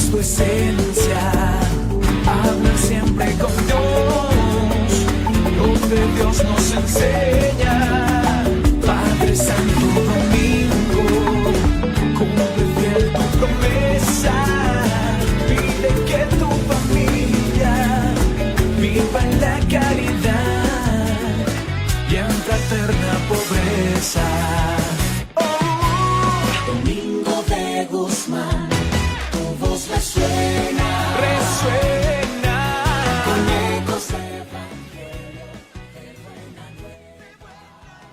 es tu esencia, hablar siempre con Dios, lo que Dios nos enseña. Padre Santo Domingo, cumple fiel tu promesa, pide que tu familia viva en la caridad y en fraterna pobreza. Domingo de Guzmán, tu voz resuena con ecos de evangelio de buena nueva.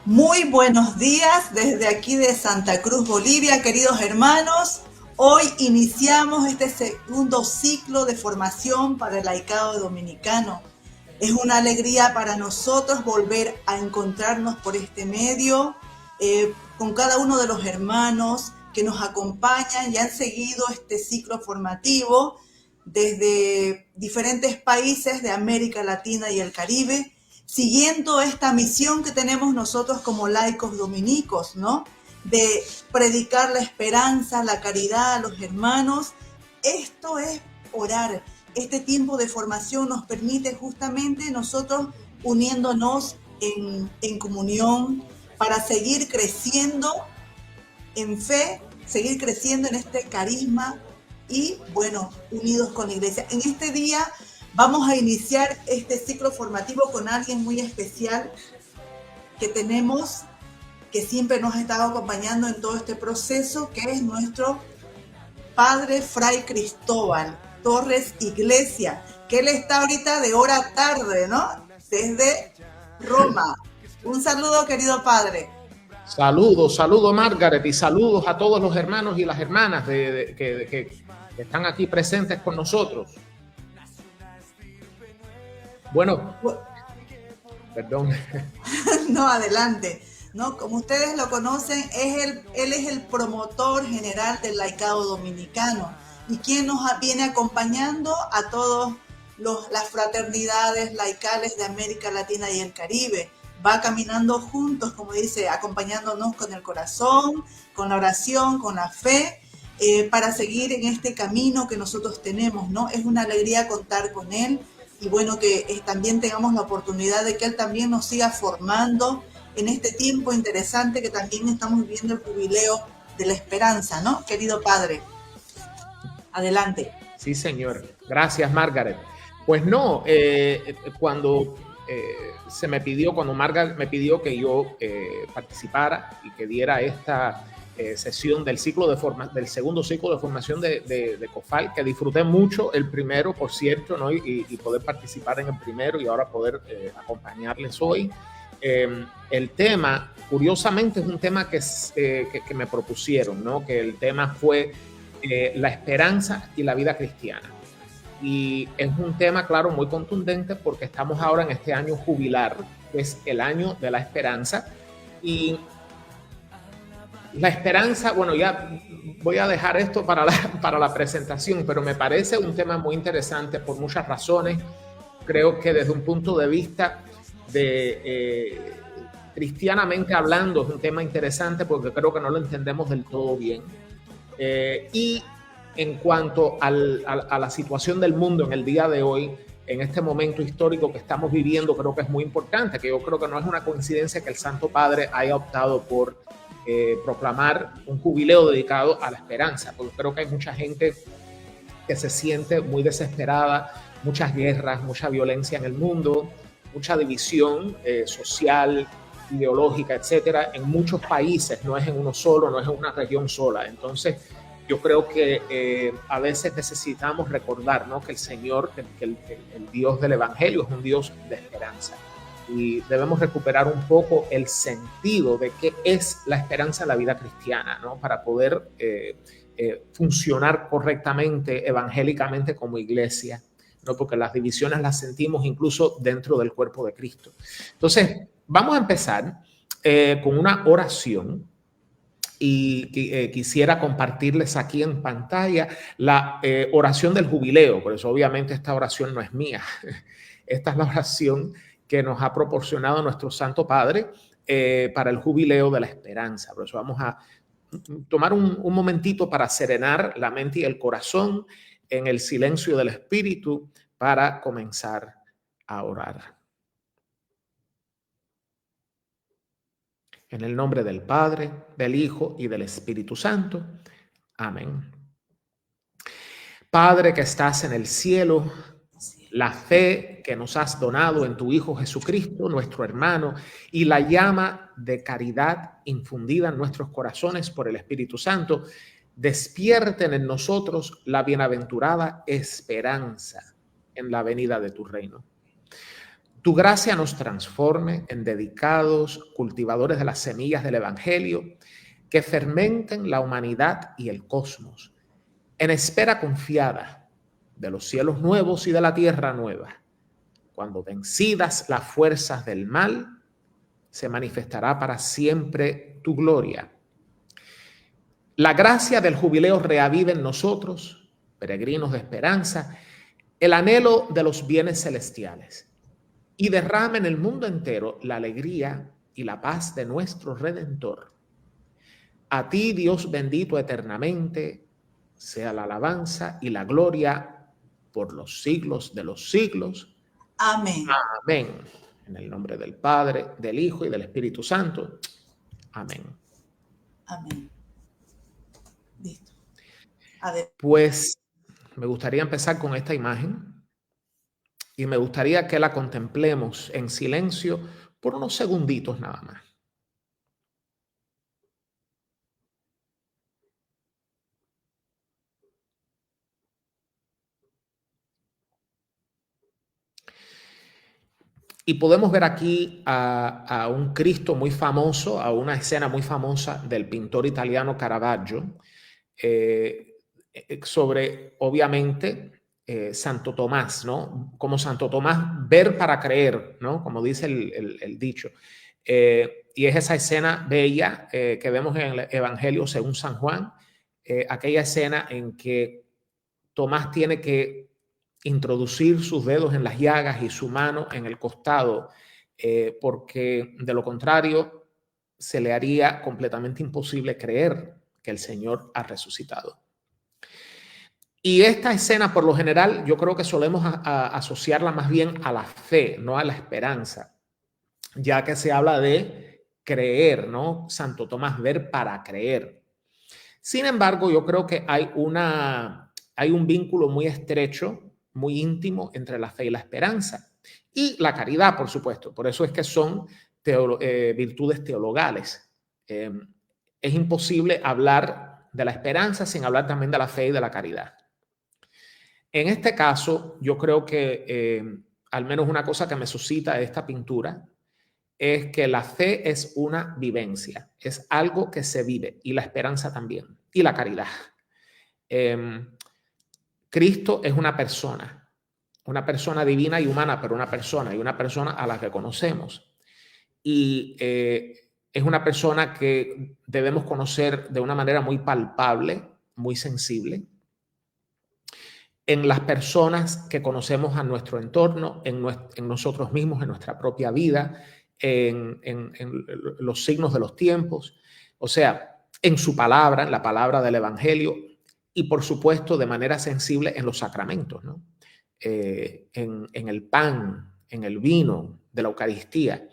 Muy buenos días desde aquí de Santa Cruz, Bolivia, queridos hermanos. Hoy iniciamos este segundo ciclo de formación para el laicado dominicano. Es una alegría para nosotros volver a encontrarnos por este medio con cada uno de los hermanos que nos acompañan y han seguido este ciclo formativo desde diferentes países de América Latina y el Caribe, siguiendo esta misión que tenemos nosotros como laicos dominicos, ¿no? De predicar la esperanza, la caridad a los hermanos. Esto es orar. Este tiempo de formación nos permite justamente nosotros uniéndonos en comunión para seguir creciendo en fe, seguir creciendo en este carisma y, bueno, unidos con la iglesia. En este día vamos a iniciar este ciclo formativo con alguien muy especial que tenemos, que siempre nos ha estado acompañando en todo este proceso, que es nuestro Padre Fray Cristóbal Torres Iglesia, que él está ahorita de hora tarde, ¿no? Desde Roma. Un saludo, querido Padre. Saludos, Margaret, y saludos a todos los hermanos y las hermanas que están aquí presentes con nosotros. Bueno, perdón. No, adelante. No, como ustedes lo conocen, él es el promotor general del laicado dominicano y quien nos viene acompañando a todas las fraternidades laicales de América Latina y el Caribe. Va caminando juntos, como dice, acompañándonos con el corazón, con la oración, con la fe, para seguir en este camino que nosotros tenemos, ¿no? Es una alegría contar con él y bueno, que también tengamos la oportunidad de que él también nos siga formando en este tiempo interesante que también estamos viviendo el jubileo de la esperanza, ¿no? Querido Padre, adelante. Sí, señor. Gracias, Margaret. Pues no, cuando Margaret me pidió que yo participara y que diera esta sesión del del segundo ciclo de formación de COFAL, que disfruté mucho el primero, por cierto, ¿no? y poder participar en el primero y ahora poder acompañarles hoy. El tema, curiosamente, es un tema que me propusieron, ¿no? Que el tema fue la esperanza y la vida cristiana. Y es un tema, claro, muy contundente porque estamos ahora en este año jubilar, que es el año de la esperanza. Y la esperanza, bueno, ya voy a dejar esto para la presentación, pero me parece un tema muy interesante por muchas razones. Creo que desde un punto de vista cristianamente hablando es un tema interesante porque creo que no lo entendemos del todo bien. Y en cuanto a la situación del mundo en el día de hoy, en este momento histórico que estamos viviendo, creo que es muy importante, que yo creo que no es una coincidencia que el Santo Padre haya optado por proclamar un jubileo dedicado a la esperanza, porque creo que hay mucha gente que se siente muy desesperada, muchas guerras, mucha violencia en el mundo, mucha división social, ideológica, etcétera, en muchos países, no es en uno solo, no es en una región sola. Entonces, yo creo que a veces necesitamos recordar, ¿no? Que el Señor, que el Dios del Evangelio es un Dios de esperanza. Y debemos recuperar un poco el sentido de qué es la esperanza en la vida cristiana, ¿no? Para poder funcionar correctamente, evangélicamente como iglesia, ¿no? Porque las divisiones las sentimos incluso dentro del cuerpo de Cristo. Entonces, vamos a empezar con una oración. Y quisiera compartirles aquí en pantalla la oración del jubileo. Por eso obviamente esta oración no es mía. Esta es la oración que nos ha proporcionado nuestro Santo Padre para el jubileo de la esperanza. Por eso vamos a tomar un momentito para serenar la mente y el corazón en el silencio del Espíritu para comenzar a orar. En el nombre del Padre, del Hijo y del Espíritu Santo. Amén. Padre que estás en el cielo, la fe que nos has donado en tu Hijo Jesucristo, nuestro hermano, y la llama de caridad infundida en nuestros corazones por el Espíritu Santo, despierten en nosotros la bienaventurada esperanza en la venida de tu reino. Tu gracia nos transforme en dedicados cultivadores de las semillas del Evangelio que fermenten la humanidad y el cosmos, en espera confiada de los cielos nuevos y de la tierra nueva. Cuando vencidas las fuerzas del mal, se manifestará para siempre tu gloria. La gracia del jubileo reavive en nosotros, peregrinos de esperanza, el anhelo de los bienes celestiales y derrame en el mundo entero la alegría y la paz de nuestro Redentor. A ti, Dios bendito eternamente, sea la alabanza y la gloria por los siglos de los siglos. Amén. Amén. En el nombre del Padre, del Hijo y del Espíritu Santo. Amén. Amén. Listo. Pues me gustaría empezar con esta imagen y me gustaría que la contemplemos en silencio por unos segunditos nada más. Y podemos ver aquí a un Cristo muy famoso, a una escena muy famosa del pintor italiano Caravaggio, sobre, obviamente, Santo Tomás, ¿no? Como Santo Tomás, ver para creer, ¿no? Como dice el dicho. Y es esa escena bella que vemos en el Evangelio según San Juan, aquella escena en que Tomás tiene que introducir sus dedos en las llagas y su mano en el costado, porque de lo contrario se le haría completamente imposible creer que el Señor ha resucitado. Y esta escena, por lo general, yo creo que solemos asociarla más bien a la fe, no a la esperanza, ya que se habla de creer, ¿no? Santo Tomás, ver para creer. Sin embargo, yo creo que hay un vínculo muy estrecho, muy íntimo entre la fe y la esperanza. Y la caridad, por supuesto. Por eso es que son virtudes teologales. Es imposible hablar de la esperanza sin hablar también de la fe y de la caridad. En este caso, yo creo que al menos una cosa que me suscita esta pintura es que la fe es una vivencia, es algo que se vive, y la esperanza también, y la caridad. Cristo es una persona divina y humana, pero una persona a la que conocemos. Y es una persona que debemos conocer de una manera muy palpable, muy sensible, en las personas que conocemos a nuestro entorno, en nosotros mismos, en nuestra propia vida, en los signos de los tiempos, o sea, en su palabra, en la palabra del Evangelio, y por supuesto de manera sensible en los sacramentos, ¿no? En el pan, en el vino de la Eucaristía,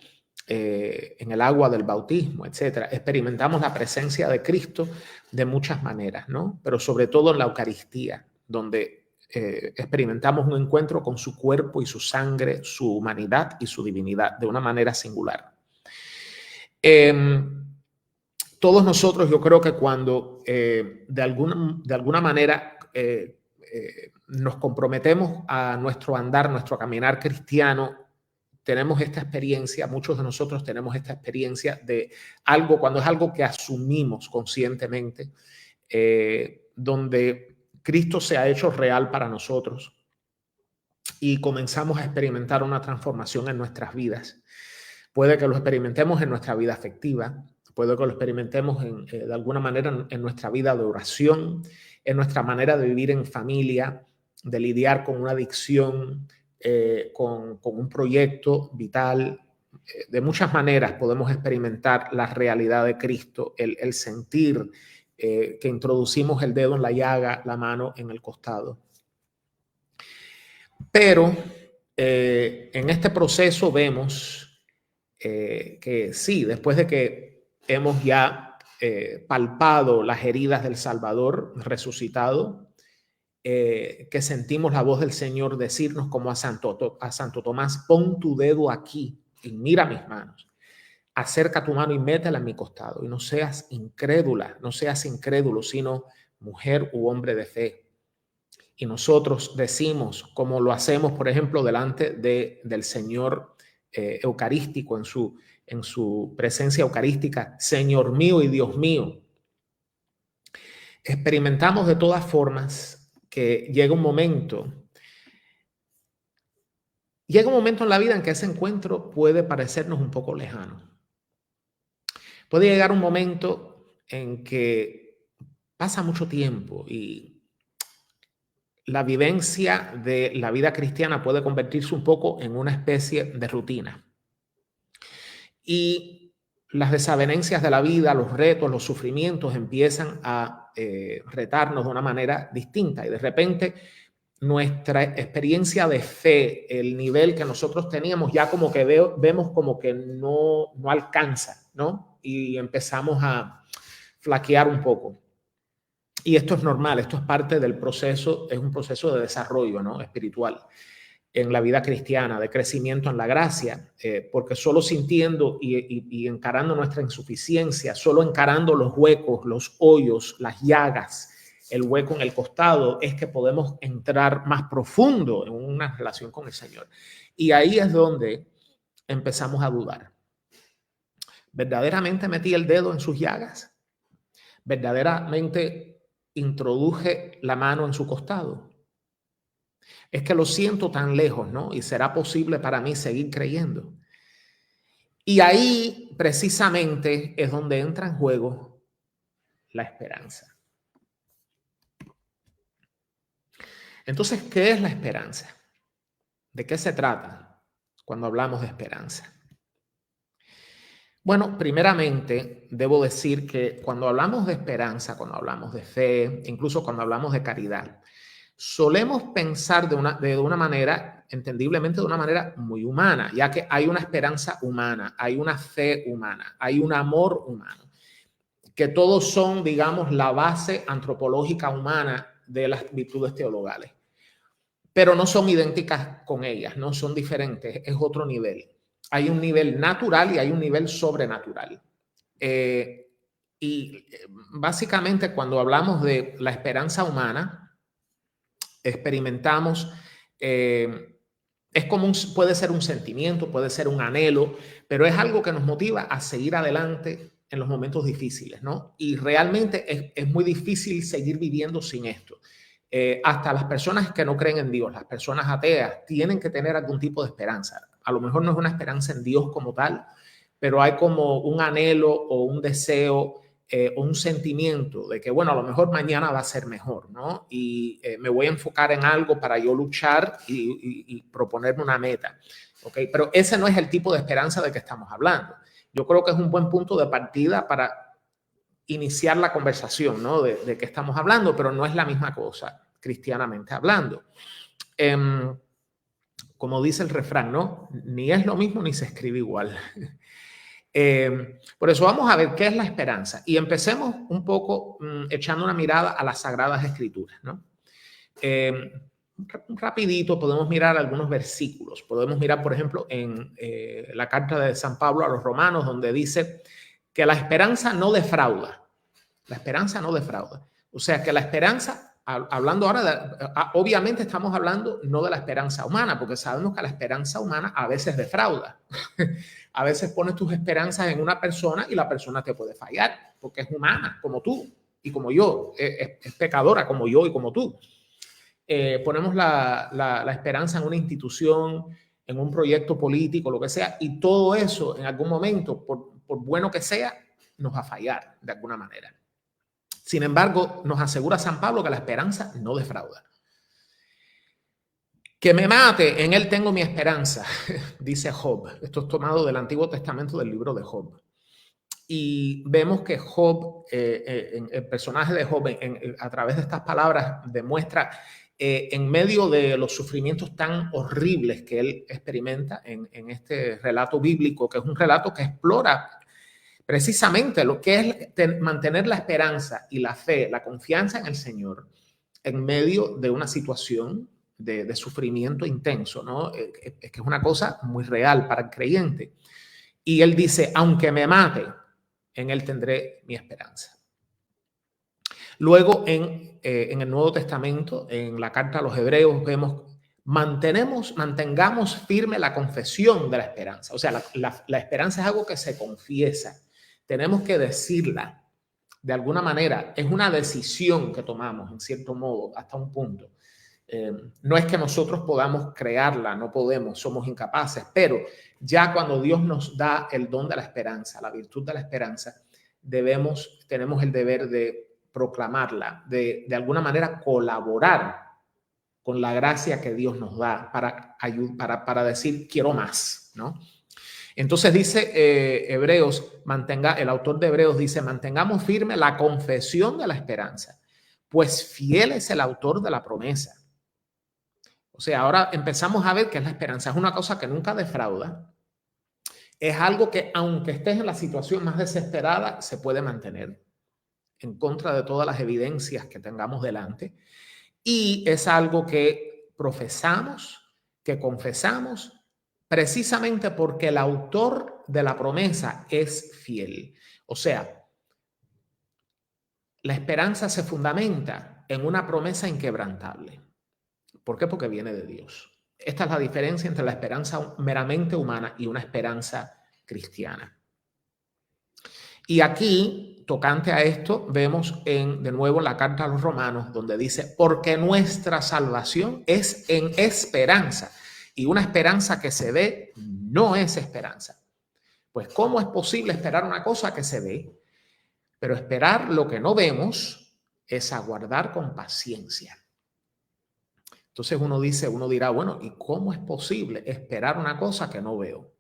en el agua del bautismo, etc. Experimentamos la presencia de Cristo de muchas maneras, ¿no? Pero sobre todo en la Eucaristía, donde experimentamos un encuentro con su cuerpo y su sangre, su humanidad y su divinidad de una manera singular. Todos nosotros, yo creo que cuando de alguna manera nos comprometemos a nuestro andar, nuestro caminar cristiano, tenemos esta experiencia, muchos de nosotros tenemos esta experiencia de algo, cuando es algo que asumimos conscientemente, donde Cristo se ha hecho real para nosotros y comenzamos a experimentar una transformación en nuestras vidas. Puede que lo experimentemos en nuestra vida afectiva, puede que lo experimentemos de alguna manera en nuestra vida de oración, en nuestra manera de vivir en familia, de lidiar con una adicción, con un proyecto vital. De muchas maneras podemos experimentar la realidad de Cristo, el sentir que introducimos el dedo en la llaga, la mano en el costado. Pero en este proceso vemos que sí, después de que hemos ya palpado las heridas del Salvador resucitado, que sentimos la voz del Señor decirnos como a Santo Tomás, pon tu dedo aquí y mira mis manos, acerca tu mano y métela en mi costado, y no seas incrédula, no seas incrédulo, sino mujer u hombre de fe. Y nosotros decimos, como lo hacemos, por ejemplo, delante del Señor eucarístico, en su presencia eucarística, Señor mío y Dios mío. Experimentamos de todas formas que llega un momento en la vida en que ese encuentro puede parecernos un poco lejano. Puede llegar un momento en que pasa mucho tiempo y la vivencia de la vida cristiana puede convertirse un poco en una especie de rutina. Y las desavenencias de la vida, los retos, los sufrimientos empiezan a retarnos de una manera distinta, y de repente nuestra experiencia de fe, el nivel que nosotros teníamos, ya como que vemos como que no alcanza, ¿no? Y empezamos a flaquear un poco. Y esto es normal, esto es parte del proceso, es un proceso de desarrollo, ¿no? Espiritual en la vida cristiana, de crecimiento en la gracia, porque solo sintiendo y encarando nuestra insuficiencia, solo encarando los huecos, los hoyos, las llagas, el hueco en el costado, es que podemos entrar más profundo en una relación con el Señor. Y ahí es donde empezamos a dudar. ¿Verdaderamente metí el dedo en sus llagas? ¿Verdaderamente introduje la mano en su costado? Es que lo siento tan lejos, ¿no? Y será posible para mí seguir creyendo. Y ahí precisamente es donde entra en juego la esperanza. Entonces, ¿qué es la esperanza? ¿De qué se trata cuando hablamos de esperanza? Bueno, primeramente debo decir que cuando hablamos de esperanza, cuando hablamos de fe, incluso cuando hablamos de caridad, solemos pensar de una manera, entendiblemente de una manera muy humana, ya que hay una esperanza humana, hay una fe humana, hay un amor humano, que todos son, digamos, la base antropológica humana de las virtudes teologales. Pero no son idénticas con ellas, no son diferentes, es otro nivel. Hay un nivel natural y hay un nivel sobrenatural. Y básicamente cuando hablamos de la esperanza humana, experimentamos, es como puede ser un sentimiento, puede ser un anhelo, pero es algo que nos motiva a seguir adelante en los momentos difíciles, ¿no? Y realmente es muy difícil seguir viviendo sin esto. Hasta las personas que no creen en Dios, las personas ateas, tienen que tener algún tipo de esperanza. A lo mejor no es una esperanza en Dios como tal, pero hay como un anhelo o un deseo, un sentimiento de que, bueno, a lo mejor mañana va a ser mejor, ¿no? Y me voy a enfocar en algo para yo luchar y proponerme una meta, ¿ok? Pero ese no es el tipo de esperanza de que estamos hablando. Yo creo que es un buen punto de partida para iniciar la conversación, ¿no? De qué estamos hablando, pero no es la misma cosa, cristianamente hablando. Como dice el refrán, ¿no? Ni es lo mismo ni se escribe igual. Por eso vamos a ver qué es la esperanza y empecemos un poco echando una mirada a las Sagradas Escrituras, ¿no? Rapidito podemos mirar algunos versículos. Podemos mirar, por ejemplo, en la carta de San Pablo a los Romanos, donde dice que la esperanza no defrauda. La esperanza no defrauda. O sea, que la esperanza, hablando ahora, obviamente estamos hablando no de la esperanza humana, porque sabemos que la esperanza humana a veces defrauda. A veces pones tus esperanzas en una persona y la persona te puede fallar, porque es humana, como tú y como yo, es pecadora como yo y como tú. Ponemos la esperanza en una institución, en un proyecto político, lo que sea, y todo eso en algún momento, por bueno que sea, nos va a fallar de alguna manera. Sin embargo, nos asegura San Pablo que la esperanza no defrauda. Que me mate, en él tengo mi esperanza, dice Job. Esto es tomado del Antiguo Testamento, del libro de Job. Y vemos que Job, el personaje de Job, a través de estas palabras, demuestra en medio de los sufrimientos tan horribles que él experimenta en este relato bíblico, que es un relato que explora precisamente lo que es mantener la esperanza y la fe, la confianza en el Señor en medio de una situación de sufrimiento intenso, ¿no? Que es una cosa muy real para el creyente. Y él dice, aunque me mate, en él tendré mi esperanza. Luego en el Nuevo Testamento, en la carta a los Hebreos, vemos, mantengamos firme la confesión de la esperanza. O sea, la esperanza es algo que se confiesa. Tenemos que decirla de alguna manera. Es una decisión que tomamos, en cierto modo, hasta un punto. No es que nosotros podamos crearla, no podemos, somos incapaces, pero ya cuando Dios nos da el don de la esperanza, la virtud de la esperanza, tenemos el deber de proclamarla, de alguna manera colaborar con la gracia que Dios nos da para decir quiero más, ¿no? Entonces dice el autor de Hebreos dice, mantengamos firme la confesión de la esperanza, pues fiel es el autor de la promesa. O sea, ahora empezamos a ver que la esperanza es una cosa que nunca defrauda. Es algo que, aunque estés en la situación más desesperada, se puede mantener en contra de todas las evidencias que tengamos delante. Y es algo que profesamos, que confesamos, precisamente porque el autor de la promesa es fiel. O sea, la esperanza se fundamenta en una promesa inquebrantable. ¿Por qué? Porque viene de Dios. Esta es la diferencia entre la esperanza meramente humana y una esperanza cristiana. Y aquí, tocante a esto, vemos de nuevo la carta a los Romanos, donde dice, porque nuestra salvación es en esperanza. Y una esperanza que se ve no es esperanza. Pues, ¿cómo es posible esperar una cosa que se ve? Pero esperar lo que no vemos es aguardar con paciencia. Entonces uno dirá, bueno, ¿y cómo es posible esperar una cosa que no veo?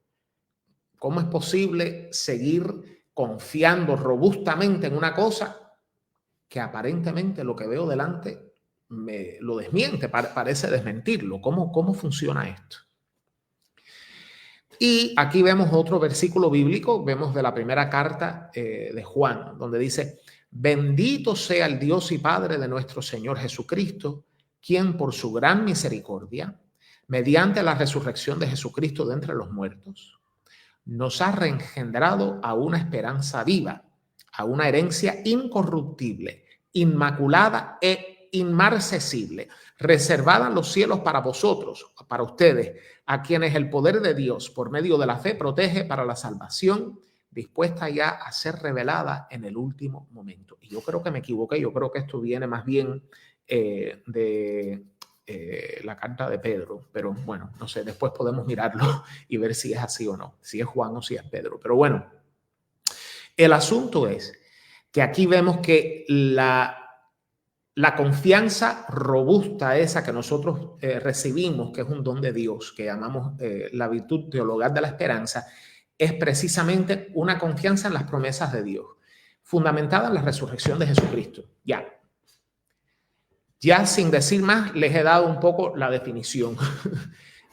¿Cómo es posible seguir confiando robustamente en una cosa que aparentemente lo que veo delante me lo desmiente, parece desmentirlo? ¿Cómo funciona esto? Y aquí vemos otro versículo bíblico, vemos de la primera carta de Juan, donde dice, bendito sea el Dios y Padre de nuestro Señor Jesucristo, quien por su gran misericordia, mediante la resurrección de Jesucristo de entre los muertos, nos ha reengendrado a una esperanza viva, a una herencia incorruptible, inmaculada e inmarcesible, reservada en los cielos para vosotros, para ustedes, a quienes el poder de Dios por medio de la fe protege para la salvación, dispuesta ya a ser revelada en el último momento. Y yo creo que me equivoqué, yo creo que esto viene más bien de la carta de Pedro, pero bueno, no sé, después podemos mirarlo y ver si es así o no, si es Juan o si es Pedro. Pero bueno, el asunto es que aquí vemos que la confianza robusta esa que nosotros recibimos, que es un don de Dios, que llamamos la virtud teologal de la esperanza, es precisamente una confianza en las promesas de Dios, fundamentada en la resurrección de Jesucristo. Ya sin decir más, les he dado un poco la definición.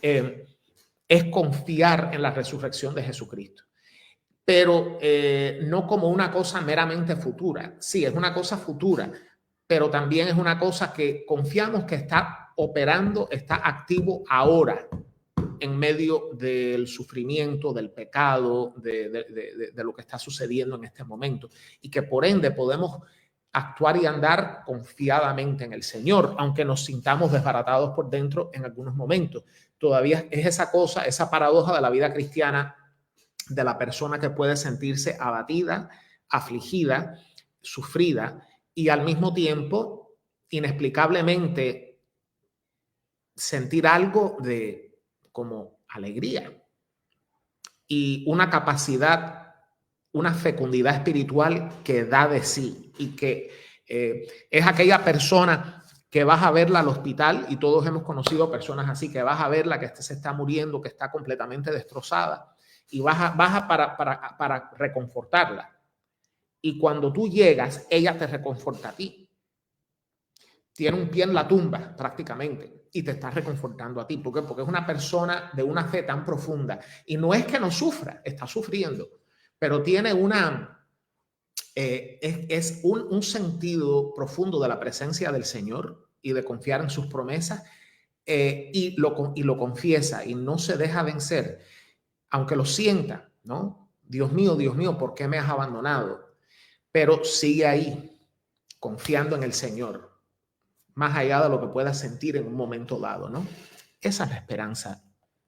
Es confiar en la resurrección de Jesucristo. Pero no como una cosa meramente futura. Sí, es una cosa futura, pero también es una cosa que confiamos que está operando, está activo ahora, en medio del sufrimiento, del pecado, de lo que está sucediendo en este momento. Y que por ende podemos actuar y andar confiadamente en el Señor, aunque nos sintamos desbaratados por dentro en algunos momentos. Todavía es esa cosa, esa paradoja de la vida cristiana, de la persona que puede sentirse abatida, afligida, sufrida y al mismo tiempo inexplicablemente sentir algo de como alegría y una capacidad, una fecundidad espiritual que da de sí y que es aquella persona que vas a verla al hospital, y todos hemos conocido personas así, que vas a verla que se está muriendo, que está completamente destrozada, y vas para reconfortarla. Y cuando tú llegas, ella te reconforta a ti. tiene un pie en la tumba prácticamente y te está reconfortando a ti. ¿Por qué? Porque es una persona de una fe tan profunda. Y no es que no sufra, está sufriendo, pero tiene un sentido profundo de la presencia del Señor y de confiar en sus promesas, y lo confiesa y no se deja vencer, aunque lo sienta, ¿no? Dios mío, ¿por qué me has abandonado? Pero sigue ahí, confiando en el Señor, más allá de lo que pueda sentir en un momento dado, ¿no? Esa es la esperanza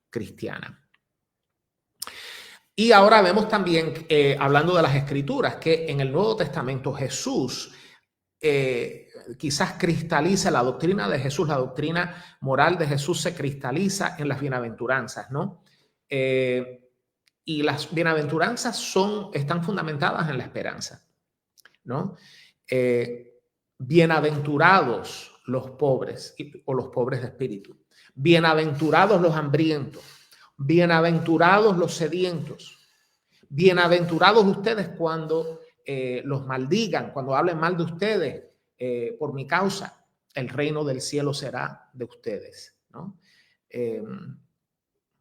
cristiana. Y ahora vemos también, hablando de las Escrituras, que en el Nuevo Testamento Jesús quizás cristaliza la doctrina de Jesús, la doctrina moral de Jesús se cristaliza en las bienaventuranzas, ¿no? Y las bienaventuranzas están fundamentadas en la esperanza, ¿no? Bienaventurados los pobres o los pobres de espíritu, bienaventurados los hambrientos, bienaventurados los sedientos, bienaventurados ustedes cuando los maldigan, cuando hablen mal de ustedes por mi causa, el reino del cielo será de ustedes, ¿no?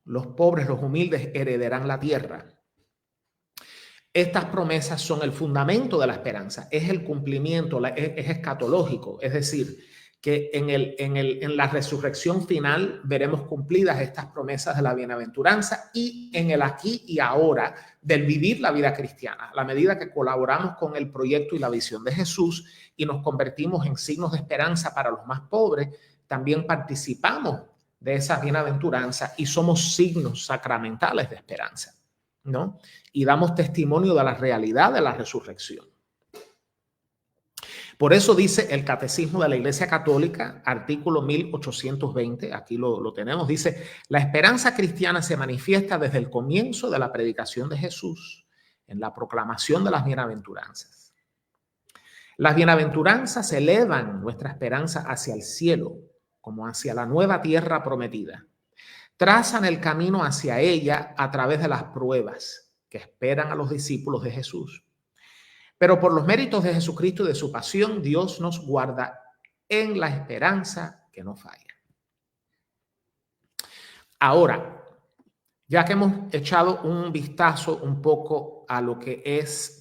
Los pobres, los humildes heredarán la tierra. Estas promesas son el fundamento de la esperanza, es el cumplimiento, es escatológico, es decir, que en la resurrección final veremos cumplidas estas promesas de la bienaventuranza y en el aquí y ahora del vivir la vida cristiana. A la medida que colaboramos con el proyecto y la visión de Jesús y nos convertimos en signos de esperanza para los más pobres, también participamos de esa bienaventuranza y somos signos sacramentales de esperanza, ¿no? Y damos testimonio de la realidad de la resurrección. Por eso dice el Catecismo de la Iglesia Católica, artículo 1820, aquí lo tenemos, dice: la esperanza cristiana se manifiesta desde el comienzo de la predicación de Jesús en la proclamación de las bienaventuranzas. Las bienaventuranzas elevan nuestra esperanza hacia el cielo, como hacia la nueva tierra prometida. Trazan el camino hacia ella a través de las pruebas que esperan a los discípulos de Jesús. Pero por los méritos de Jesucristo y de su pasión, Dios nos guarda en la esperanza que no falla. Ahora, ya que hemos echado un vistazo un poco a lo que es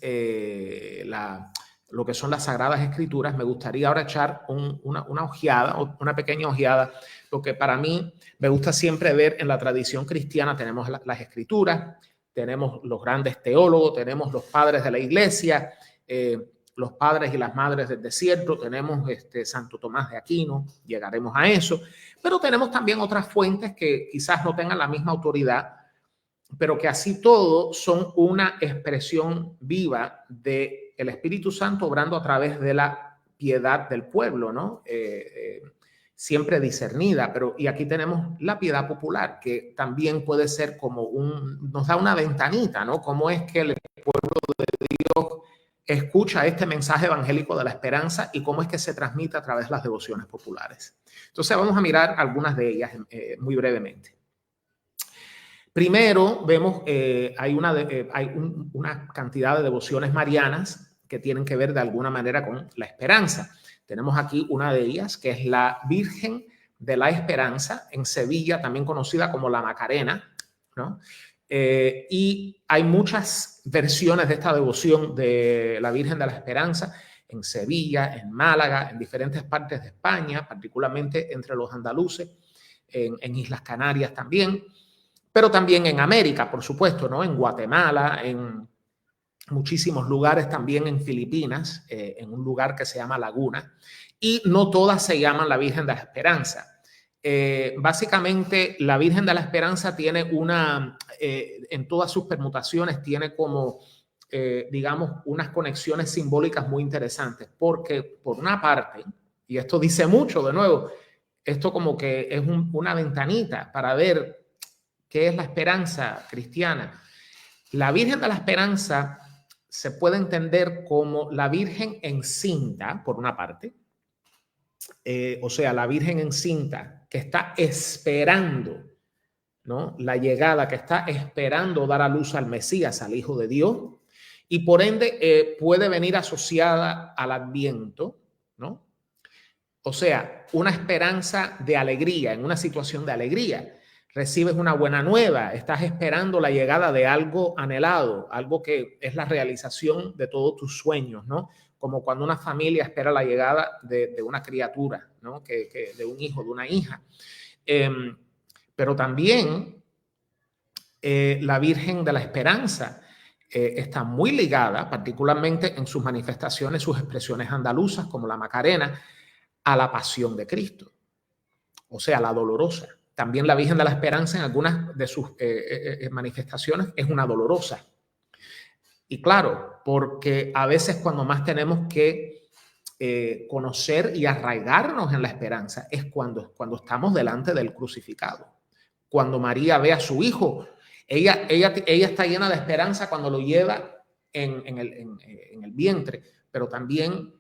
lo que son las Sagradas Escrituras, me gustaría ahora echar una ojeada, una pequeña ojeada, lo que para mí me gusta siempre ver en la tradición cristiana. Tenemos las Escrituras, tenemos los grandes teólogos, tenemos los padres de la iglesia, los padres y las madres del desierto, tenemos Santo Tomás de Aquino, llegaremos a eso, pero tenemos también otras fuentes que quizás no tengan la misma autoridad, pero que así todo son una expresión viva del Espíritu Santo obrando a través de la piedad del pueblo, ¿no? Siempre discernida, y aquí tenemos la piedad popular, que también puede ser como nos da una ventanita, ¿no? Cómo es que el pueblo de Dios escucha este mensaje evangélico de la esperanza y cómo es que se transmite a través de las devociones populares. Entonces vamos a mirar algunas de ellas muy brevemente. Primero vemos, hay una cantidad de devociones marianas que tienen que ver de alguna manera con la esperanza. Tenemos aquí una de ellas, que es la Virgen de la Esperanza, en Sevilla, también conocida como la Macarena, ¿no? Y hay muchas versiones de esta devoción de la Virgen de la Esperanza en Sevilla, en Málaga, en diferentes partes de España, particularmente entre los andaluces, en Islas Canarias también, pero también en América, por supuesto, ¿no? En Guatemala, en muchísimos lugares, también en Filipinas, en un lugar que se llama Laguna, y no todas se llaman la Virgen de la Esperanza. Básicamente, la Virgen de la Esperanza tiene en todas sus permutaciones, tiene como, digamos, unas conexiones simbólicas muy interesantes, porque por una parte, y esto dice mucho, de nuevo, esto como que es una ventanita para ver qué es la esperanza cristiana. La Virgen de la Esperanza se puede entender como la Virgen encinta, por una parte, o sea, la Virgen encinta que está esperando, ¿no?, la llegada, que está esperando dar a luz al Mesías, al Hijo de Dios, y por ende puede venir asociada al Adviento, ¿no? O sea, una esperanza de alegría, en una situación de alegría. Recibes una buena nueva, estás esperando la llegada de algo anhelado, algo que es la realización de todos tus sueños, ¿no? Como cuando una familia espera la llegada de una criatura, ¿no? De un hijo, de una hija. Pero también la Virgen de la Esperanza está muy ligada, particularmente en sus manifestaciones, sus expresiones andaluzas, como la Macarena, a la pasión de Cristo, o sea, la dolorosa. También la Virgen de la Esperanza en algunas de sus manifestaciones es una dolorosa. Y claro, porque a veces cuando más tenemos que conocer y arraigarnos en la esperanza es cuando estamos delante del crucificado. Cuando María ve a su hijo, ella está llena de esperanza cuando lo lleva en el vientre, pero también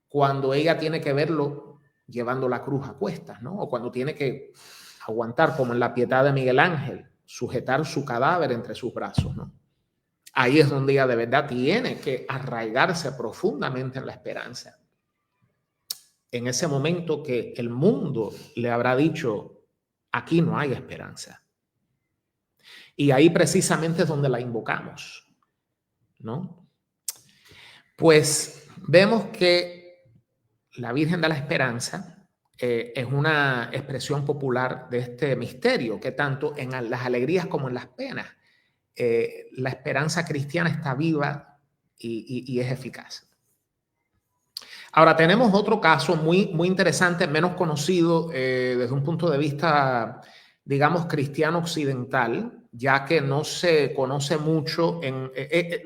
cuando ella tiene que verlo llevando la cruz a cuestas, ¿no? O cuando tiene que aguantar, como en la Pietà de Miguel Ángel, sujetar su cadáver entre sus brazos, ¿no? Ahí es donde ella de verdad tiene que arraigarse profundamente en la esperanza. En ese momento que el mundo le habrá dicho, aquí no hay esperanza. Y ahí precisamente es donde la invocamos, ¿no? Pues vemos que la Virgen de la Esperanza es una expresión popular de este misterio, que tanto en las alegrías como en las penas, la esperanza cristiana está viva y es eficaz. Ahora tenemos otro caso muy interesante, menos conocido desde un punto de vista, digamos, cristiano occidental, ya que no se conoce mucho,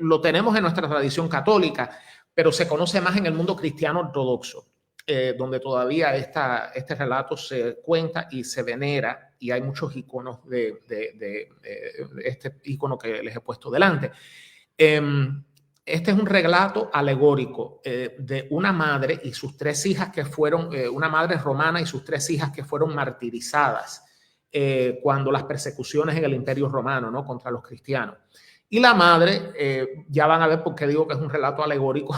lo tenemos en nuestra tradición católica, pero se conoce más en el mundo cristiano ortodoxo, donde todavía este relato se cuenta y se venera, y hay muchos iconos de este icono que les he puesto delante. Este es un relato alegórico de una madre y sus 3 hijas que fueron, una madre romana y sus 3 hijas que fueron martirizadas cuando las persecuciones en el Imperio Romano, ¿no? Contra los cristianos. Y la madre, ya van a ver por qué digo que es un relato alegórico.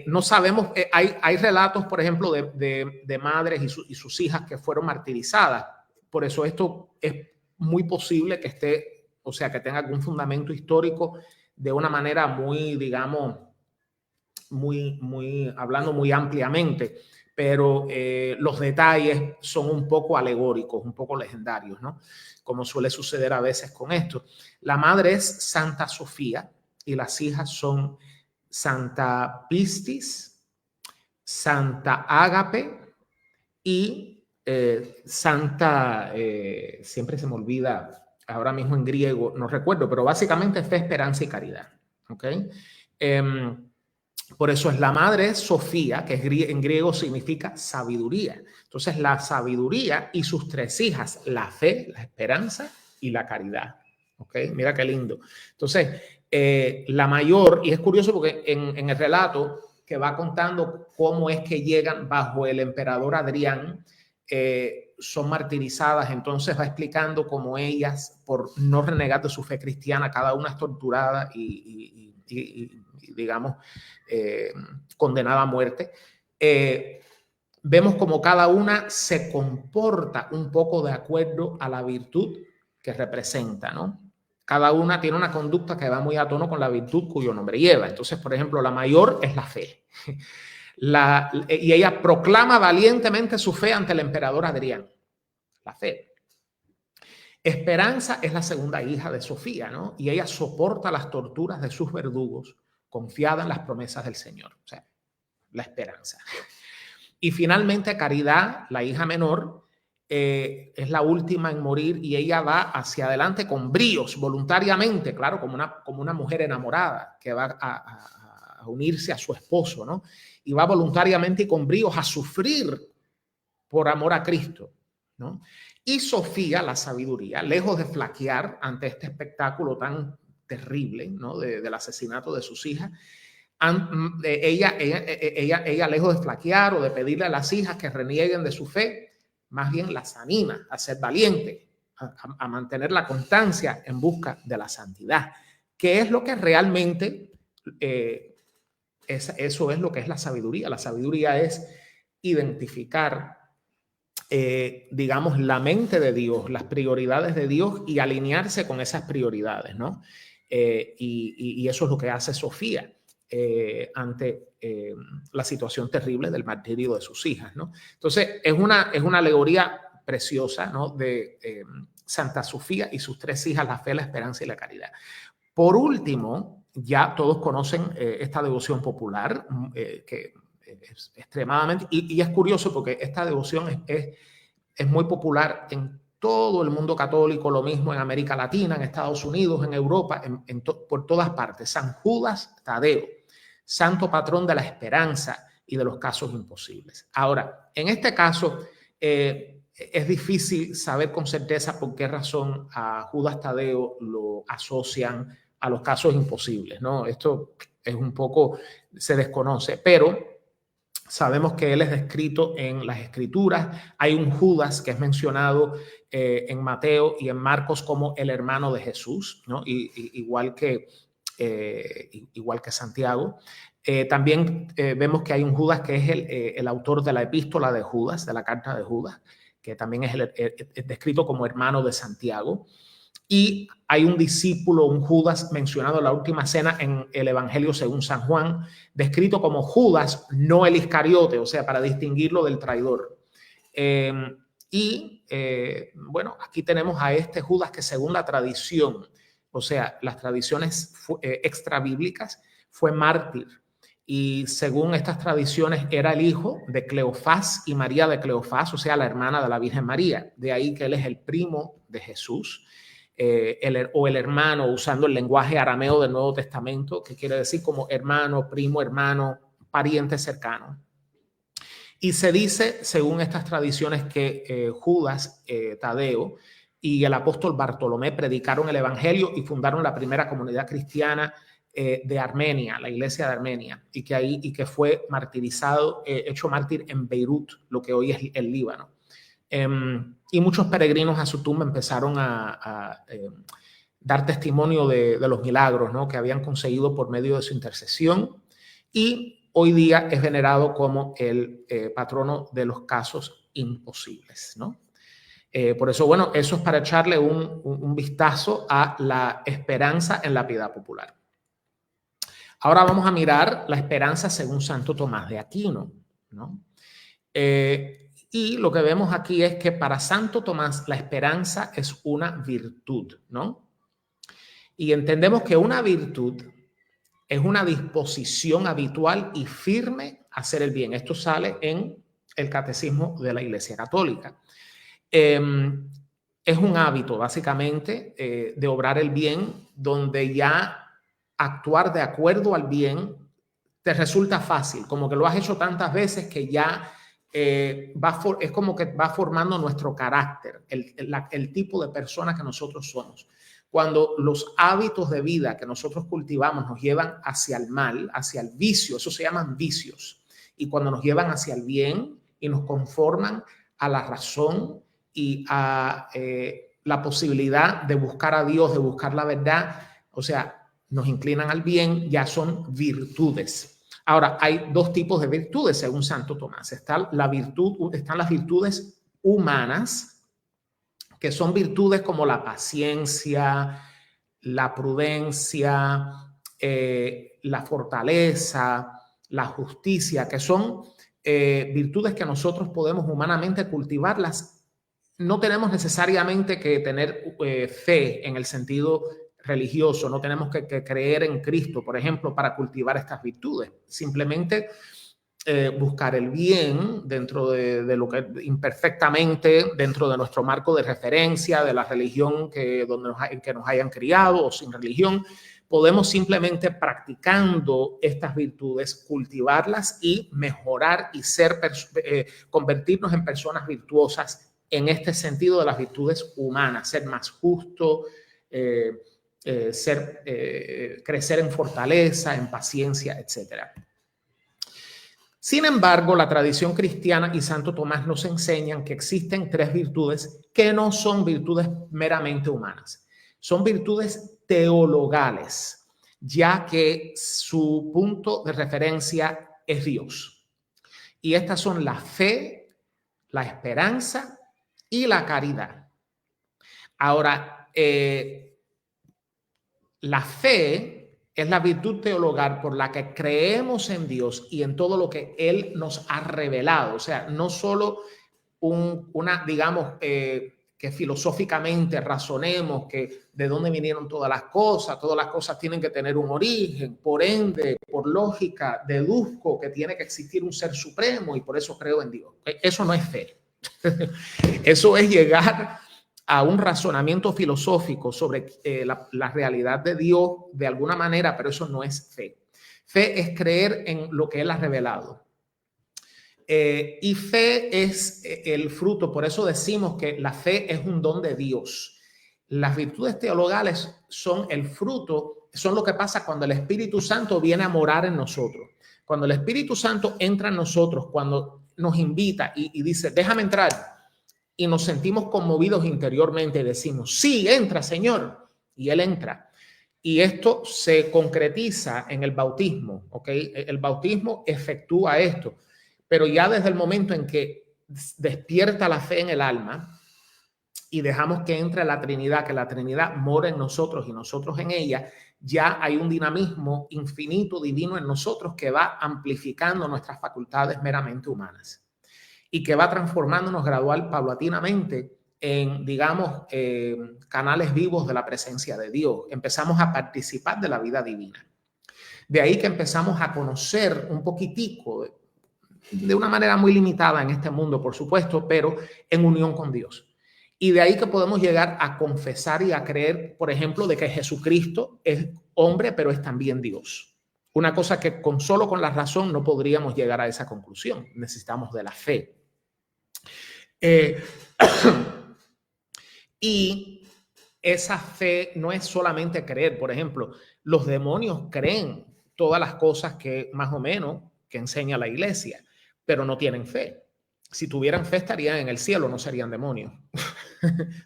No sabemos, hay relatos, por ejemplo, de madres y sus hijas que fueron martirizadas. Por eso esto es muy posible que esté, o sea, que tenga algún fundamento histórico de una manera muy, digamos, hablando muy ampliamente, pero los detalles son un poco alegóricos, un poco legendarios, ¿no? Como suele suceder a veces con esto. La madre es Santa Sofía y las hijas son Santa Pistis, Santa Ágape y Santa, siempre se me olvida ahora mismo en griego, no recuerdo, pero básicamente fe, esperanza y caridad. ¿Okay? Por eso es la madre Sofía, que en griego significa sabiduría. Entonces la sabiduría y sus 3 hijas, la fe, la esperanza y la caridad. ¿Okay? Mira qué lindo. Entonces, la mayor, y es curioso porque en el relato que va contando cómo es que llegan bajo el emperador Adrián, son martirizadas, entonces va explicando cómo ellas, por no renegar de su fe cristiana, cada una es torturada y digamos, condenada a muerte. Vemos como cada una se comporta un poco de acuerdo a la virtud que representa, ¿no? Cada una tiene una conducta que va muy a tono con la virtud cuyo nombre lleva. Entonces, por ejemplo, la mayor es la fe. Y ella proclama valientemente su fe ante el emperador Adrián. La fe. Esperanza es la segunda hija de Sofía, ¿no? Y ella soporta las torturas de sus verdugos, confiada en las promesas del Señor. O sea, la esperanza. Y finalmente, Caridad, la hija menor, es la última en morir y ella va hacia adelante con bríos, voluntariamente, claro, como una mujer enamorada que va a unirse a su esposo, ¿no? Y va voluntariamente y con bríos a sufrir por amor a Cristo, ¿no? Y Sofía, la sabiduría, lejos de flaquear ante este espectáculo tan terrible, ¿no? Del asesinato de sus hijas, ella lejos de flaquear o de pedirle a las hijas que renieguen de su fe, más bien las anima a ser valientes, a mantener la constancia en busca de la santidad, que es lo que realmente, eso es lo que es la sabiduría. La sabiduría es identificar, digamos, la mente de Dios, las prioridades de Dios y alinearse con esas prioridades, ¿no? Y eso es lo que hace Sofía ante la situación terrible del martirio de sus hijas, ¿no? Entonces, es una alegoría preciosa, ¿no? De Santa Sofía y sus 3 hijas, la fe, la esperanza y la caridad. Por último, ya todos conocen esta devoción popular, que es extremadamente, y es curioso porque esta devoción es muy popular en todo el mundo católico, lo mismo en América Latina, en Estados Unidos, en Europa, por todas partes. San Judas Tadeo, santo patrón de la esperanza y de los casos imposibles. Ahora, en este caso, es difícil saber con certeza por qué razón a Judas Tadeo lo asocian a los casos imposibles, ¿no? Esto es un poco, se desconoce, pero sabemos que él es descrito en las Escrituras. Hay un Judas que es mencionado en Mateo y en Marcos como el hermano de Jesús, ¿no? Igual que Santiago. También vemos que hay un Judas que es el autor de la epístola de Judas, de la carta de Judas, que también es descrito como hermano de Santiago. Y hay un discípulo, un Judas, mencionado en la última cena en el Evangelio según San Juan, descrito como Judas, no el Iscariote, o sea, para distinguirlo del traidor. Bueno, aquí tenemos a este Judas que según la tradición, o sea, las tradiciones extrabíblicas, fue mártir. Y según estas tradiciones era el hijo de Cleofás y María de Cleofás, o sea, la hermana de la Virgen María. De ahí que él es el primo de Jesús. O el hermano, usando el lenguaje arameo del Nuevo Testamento, que quiere decir como hermano, primo, hermano, pariente cercano. Y se dice, según estas tradiciones, que Judas Tadeo y el apóstol Bartolomé predicaron el evangelio y fundaron la primera comunidad cristiana de Armenia, la iglesia de Armenia, y que fue martirizado, hecho mártir en Beirut, lo que hoy es el Líbano. Y muchos peregrinos a su tumba empezaron a dar testimonio de los milagros, ¿no? Que habían conseguido por medio de su intercesión, y hoy día es venerado como el patrono de los casos imposibles, ¿no? Por eso, bueno, eso es para echarle un vistazo a la esperanza en la piedad popular. Ahora vamos a mirar la esperanza según Santo Tomás de Aquino, ¿no? Y lo que vemos aquí es que para Santo Tomás la esperanza es una virtud, ¿no? Y entendemos que una virtud es una disposición habitual y firme a hacer el bien. Esto sale en el Catecismo de la Iglesia Católica. Es un hábito, básicamente, de obrar el bien, donde ya actuar de acuerdo al bien te resulta fácil, como que lo has hecho tantas veces que ya es como que va formando nuestro carácter, el tipo de persona que nosotros somos. Cuando los hábitos de vida que nosotros cultivamos nos llevan hacia el mal, hacia el vicio, eso se llaman vicios, y cuando nos llevan hacia el bien y nos conforman a la razón y a la posibilidad de buscar a Dios, de buscar la verdad, o sea, nos inclinan al bien, ya son virtudes. Ahora, hay 2 tipos de virtudes según Santo Tomás. Están las virtudes humanas, que son virtudes como la paciencia, la prudencia, la fortaleza, la justicia, que son virtudes que nosotros podemos humanamente cultivarlas. No tenemos necesariamente que tener fe en el sentido religioso, no tenemos que creer en Cristo, por ejemplo, para cultivar estas virtudes. Simplemente buscar el bien dentro de lo que imperfectamente, dentro de nuestro marco de referencia, de la religión que nos hayan criado o sin religión, podemos simplemente practicando estas virtudes, cultivarlas y mejorar y convertirnos en personas virtuosas en este sentido de las virtudes humanas, ser más justo, crecer en fortaleza, en paciencia, etc. Sin embargo, la tradición cristiana y Santo Tomás nos enseñan que existen 3 virtudes que no son virtudes meramente humanas. Son virtudes teologales, ya que su punto de referencia es Dios. Y estas son la fe, la esperanza y la caridad. Ahora, la fe es la virtud teologal por la que creemos en Dios y en todo lo que Él nos ha revelado. O sea, no solo digamos, que filosóficamente razonemos que de dónde vinieron todas las cosas tienen que tener un origen, por ende, por lógica, deduzco que tiene que existir un ser supremo y por eso creo en Dios. Eso no es fe. Eso es llegar a un razonamiento filosófico sobre la realidad de Dios de alguna manera, pero eso no es fe. Fe es creer en lo que Él ha revelado. Y fe es el fruto, por eso decimos que la fe es un don de Dios. Las virtudes teologales son el fruto, son lo que pasa cuando el Espíritu Santo viene a morar en nosotros. Cuando el Espíritu Santo entra en nosotros, cuando nos invita y dice, déjame entrar, y nos sentimos conmovidos interiormente y decimos, sí, entra, Señor, y Él entra. Y esto se concretiza en el bautismo, ¿ok? El bautismo efectúa esto. Pero ya desde el momento en que despierta la fe en el alma y dejamos que entre la Trinidad, que la Trinidad mora en nosotros y nosotros en ella, ya hay un dinamismo infinito, divino en nosotros que va amplificando nuestras facultades meramente humanas y que va transformándonos paulatinamente en, digamos, canales vivos de la presencia de Dios. Empezamos a participar de la vida divina. De ahí que empezamos a conocer un poquitico, de una manera muy limitada en este mundo, por supuesto, pero en unión con Dios. Y de ahí que podemos llegar a confesar y a creer, por ejemplo, de que Jesucristo es hombre, pero es también Dios. Una cosa que solo con la razón no podríamos llegar a esa conclusión. Necesitamos de la fe. Y esa fe no es solamente creer. Por ejemplo, los demonios creen todas las cosas que más o menos que enseña la iglesia, pero no tienen fe. Si tuvieran fe estarían en el cielo, no serían demonios,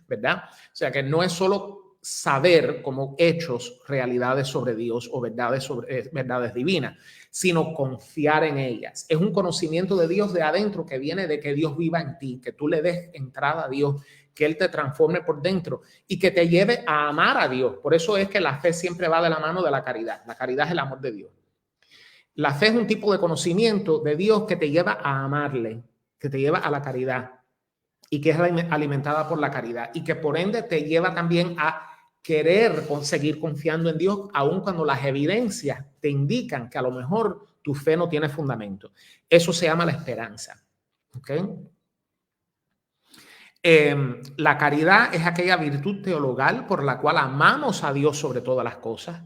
¿verdad? O sea que no es solo saber como hechos realidades sobre Dios o verdades divinas, sino confiar en ellas. Es un conocimiento de Dios de adentro que viene de que Dios viva en ti, que tú le des entrada a Dios, que Él te transforme por dentro y que te lleve a amar a Dios. Por eso es que la fe siempre va de la mano de la caridad. La caridad es el amor de Dios. La fe es un tipo de conocimiento de Dios que te lleva a amarle, que te lleva a la caridad y que es alimentada por la caridad y que por ende te lleva también a querer seguir confiando en Dios aun cuando las evidencias te indican que a lo mejor tu fe no tiene fundamento. Eso se llama la esperanza. ¿Ok? La caridad es aquella virtud teologal por la cual amamos a Dios sobre todas las cosas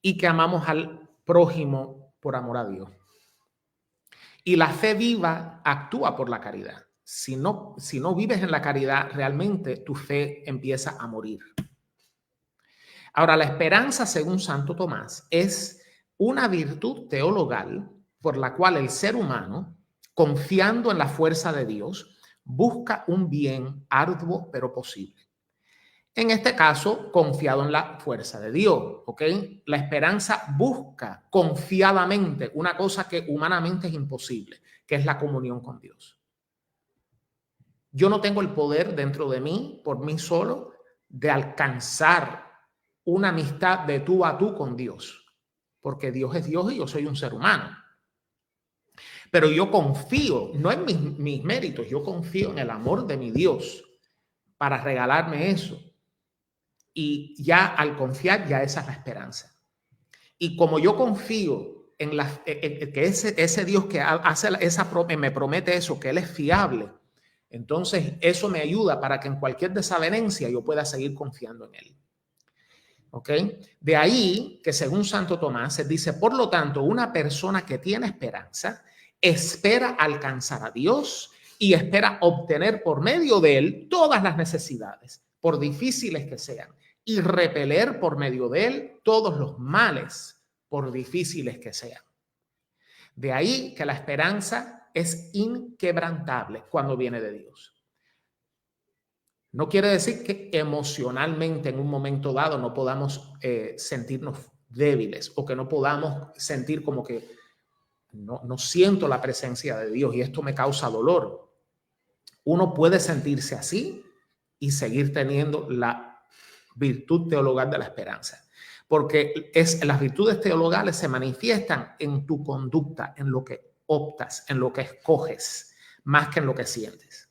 y que amamos al prójimo por amor a Dios. Y la fe viva actúa por la caridad. Si no vives en la caridad, realmente tu fe empieza a morir. Ahora, la esperanza, según Santo Tomás, es una virtud teologal por la cual el ser humano, confiando en la fuerza de Dios, busca un bien arduo pero posible. En este caso, confiado en la fuerza de Dios, ¿ok? La esperanza busca confiadamente una cosa que humanamente es imposible, que es la comunión con Dios. Yo no tengo el poder dentro de mí, por mí solo, de alcanzar una amistad de tú a tú con Dios, porque Dios es Dios y yo soy un ser humano. Pero yo confío, no en mis méritos, yo confío en el amor de mi Dios para regalarme eso. Y ya al confiar, ya esa es la esperanza. Y como yo confío en que ese Dios que hace me promete eso, que Él es fiable, entonces eso me ayuda para que en cualquier desavenencia yo pueda seguir confiando en Él. ¿Ok? De ahí que según Santo Tomás se dice, por lo tanto, una persona que tiene esperanza espera alcanzar a Dios y espera obtener por medio de Él todas las necesidades, por difíciles que sean, y repeler por medio de Él todos los males, por difíciles que sean. De ahí que la esperanza es inquebrantable cuando viene de Dios. No quiere decir que emocionalmente en un momento dado no podamos sentirnos débiles o que no podamos sentir como que no siento la presencia de Dios y esto me causa dolor. Uno puede sentirse así y seguir teniendo la virtud teologal de la esperanza, porque las virtudes teologales se manifiestan en tu conducta, en lo que optas, en lo que escoges, más que en lo que sientes.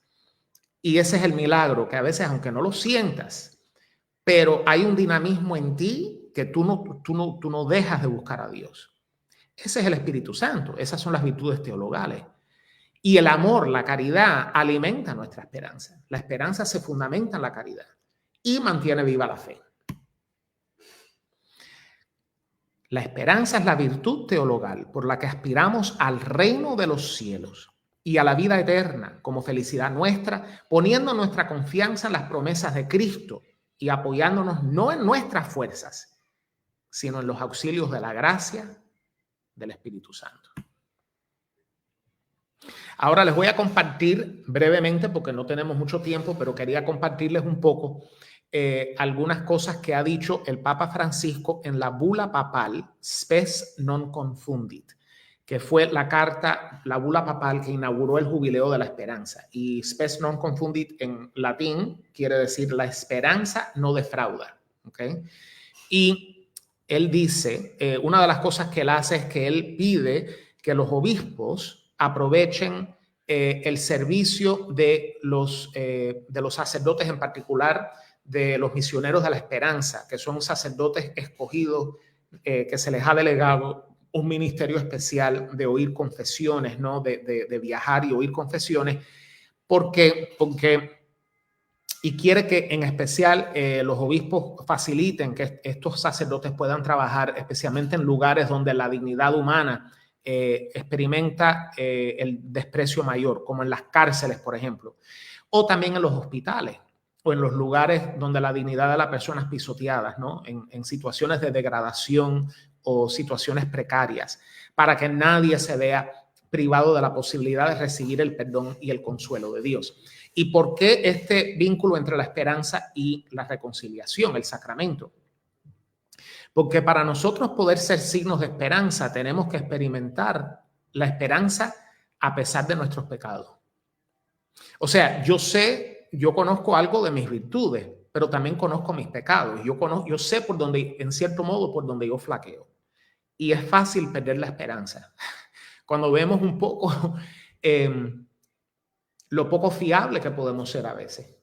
Y ese es el milagro, que a veces, aunque no lo sientas, pero hay un dinamismo en ti que tú no dejas de buscar a Dios. Ese es el Espíritu Santo, esas son las virtudes teologales. Y el amor, la caridad, alimenta nuestra esperanza. La esperanza se fundamenta en la caridad y mantiene viva la fe. La esperanza es la virtud teologal por la que aspiramos al reino de los cielos y a la vida eterna como felicidad nuestra, poniendo nuestra confianza en las promesas de Cristo y apoyándonos no en nuestras fuerzas, sino en los auxilios de la gracia del Espíritu Santo. Ahora les voy a compartir brevemente, porque no tenemos mucho tiempo, pero quería compartirles un poco algunas cosas que ha dicho el Papa Francisco en la bula papal Spes non confundit, que fue la bula papal que inauguró el Jubileo de la Esperanza. Y Spes non confundit en latín quiere decir la esperanza no defrauda. ¿Okay? Y él dice, una de las cosas que él hace es que él pide que los obispos aprovechen el servicio de los sacerdotes, en particular de los misioneros de la esperanza, que son sacerdotes escogidos, que se les ha delegado un ministerio especial de oír confesiones, ¿no? de viajar y oír confesiones, porque y quiere que en especial los obispos faciliten que estos sacerdotes puedan trabajar, especialmente en lugares donde la dignidad humana experimenta el desprecio mayor, como en las cárceles, por ejemplo, o también en los hospitales o en los lugares donde la dignidad de la persona es pisoteada, ¿no? En situaciones de degradación o situaciones precarias, para que nadie se vea privado de la posibilidad de recibir el perdón y el consuelo de Dios. ¿Y por qué este vínculo entre la esperanza y la reconciliación, el sacramento? Porque para nosotros poder ser signos de esperanza tenemos que experimentar la esperanza a pesar de nuestros pecados. O sea, yo conozco algo de mis virtudes, pero también conozco mis pecados. Yo sé por dónde, en cierto modo, por donde yo flaqueo. Y es fácil perder la esperanza cuando vemos un poco lo poco fiable que podemos ser a veces.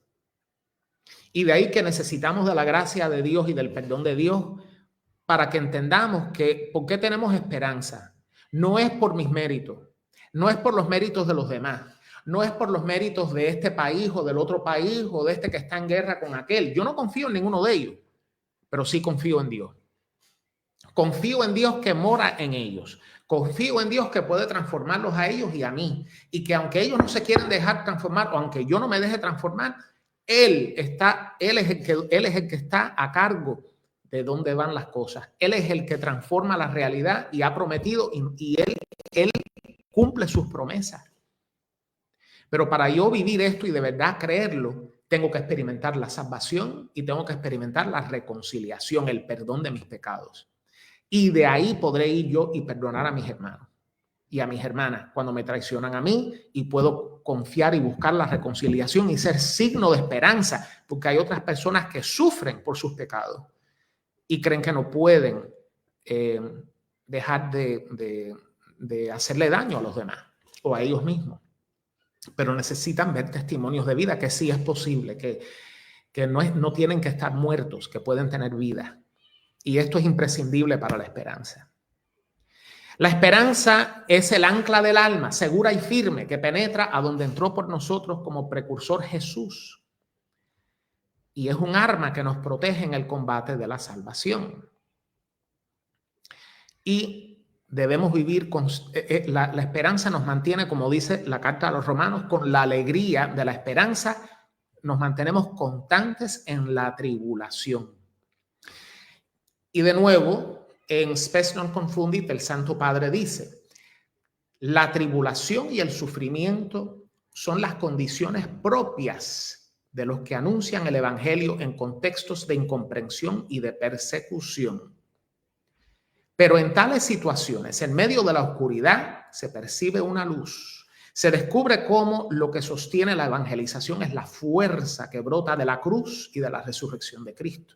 Y de ahí que necesitamos de la gracia de Dios y del perdón de Dios para que entendamos que por qué tenemos esperanza. No es por mis méritos, no es por los méritos de los demás, no es por los méritos de este país o del otro país o de este que está en guerra con aquel. Yo no confío en ninguno de ellos, pero sí confío en Dios. Confío en Dios que mora en ellos. Confío en Dios que puede transformarlos a ellos y a mí. Y que aunque ellos no se quieren dejar transformar o aunque yo no me deje transformar, Él es el que está a cargo de dónde van las cosas. Él es el que transforma la realidad y ha prometido y él cumple sus promesas. Pero para yo vivir esto y de verdad creerlo, tengo que experimentar la salvación y tengo que experimentar la reconciliación, el perdón de mis pecados. Y de ahí podré ir yo y perdonar a mis hermanos y a mis hermanas cuando me traicionan a mí, y puedo confiar y buscar la reconciliación y ser signo de esperanza, porque hay otras personas que sufren por sus pecados y creen que no pueden dejar de hacerle daño a los demás o a ellos mismos. Pero necesitan ver testimonios de vida, que sí es posible, que no tienen que estar muertos, que pueden tener vida. Y esto es imprescindible para la esperanza. La esperanza es el ancla del alma, segura y firme, que penetra a donde entró por nosotros como precursor Jesús. Y es un arma que nos protege en el combate de la salvación. Y debemos vivir con la esperanza nos mantiene, como dice la carta a los romanos, con la alegría de la esperanza nos mantenemos constantes en la tribulación. Y de nuevo, en Spes non confundit, el Santo Padre dice, la tribulación y el sufrimiento son las condiciones propias de los que anuncian el evangelio en contextos de incomprensión y de persecución. Pero en tales situaciones, en medio de la oscuridad, se percibe una luz. Se descubre cómo lo que sostiene la evangelización es la fuerza que brota de la cruz y de la resurrección de Cristo.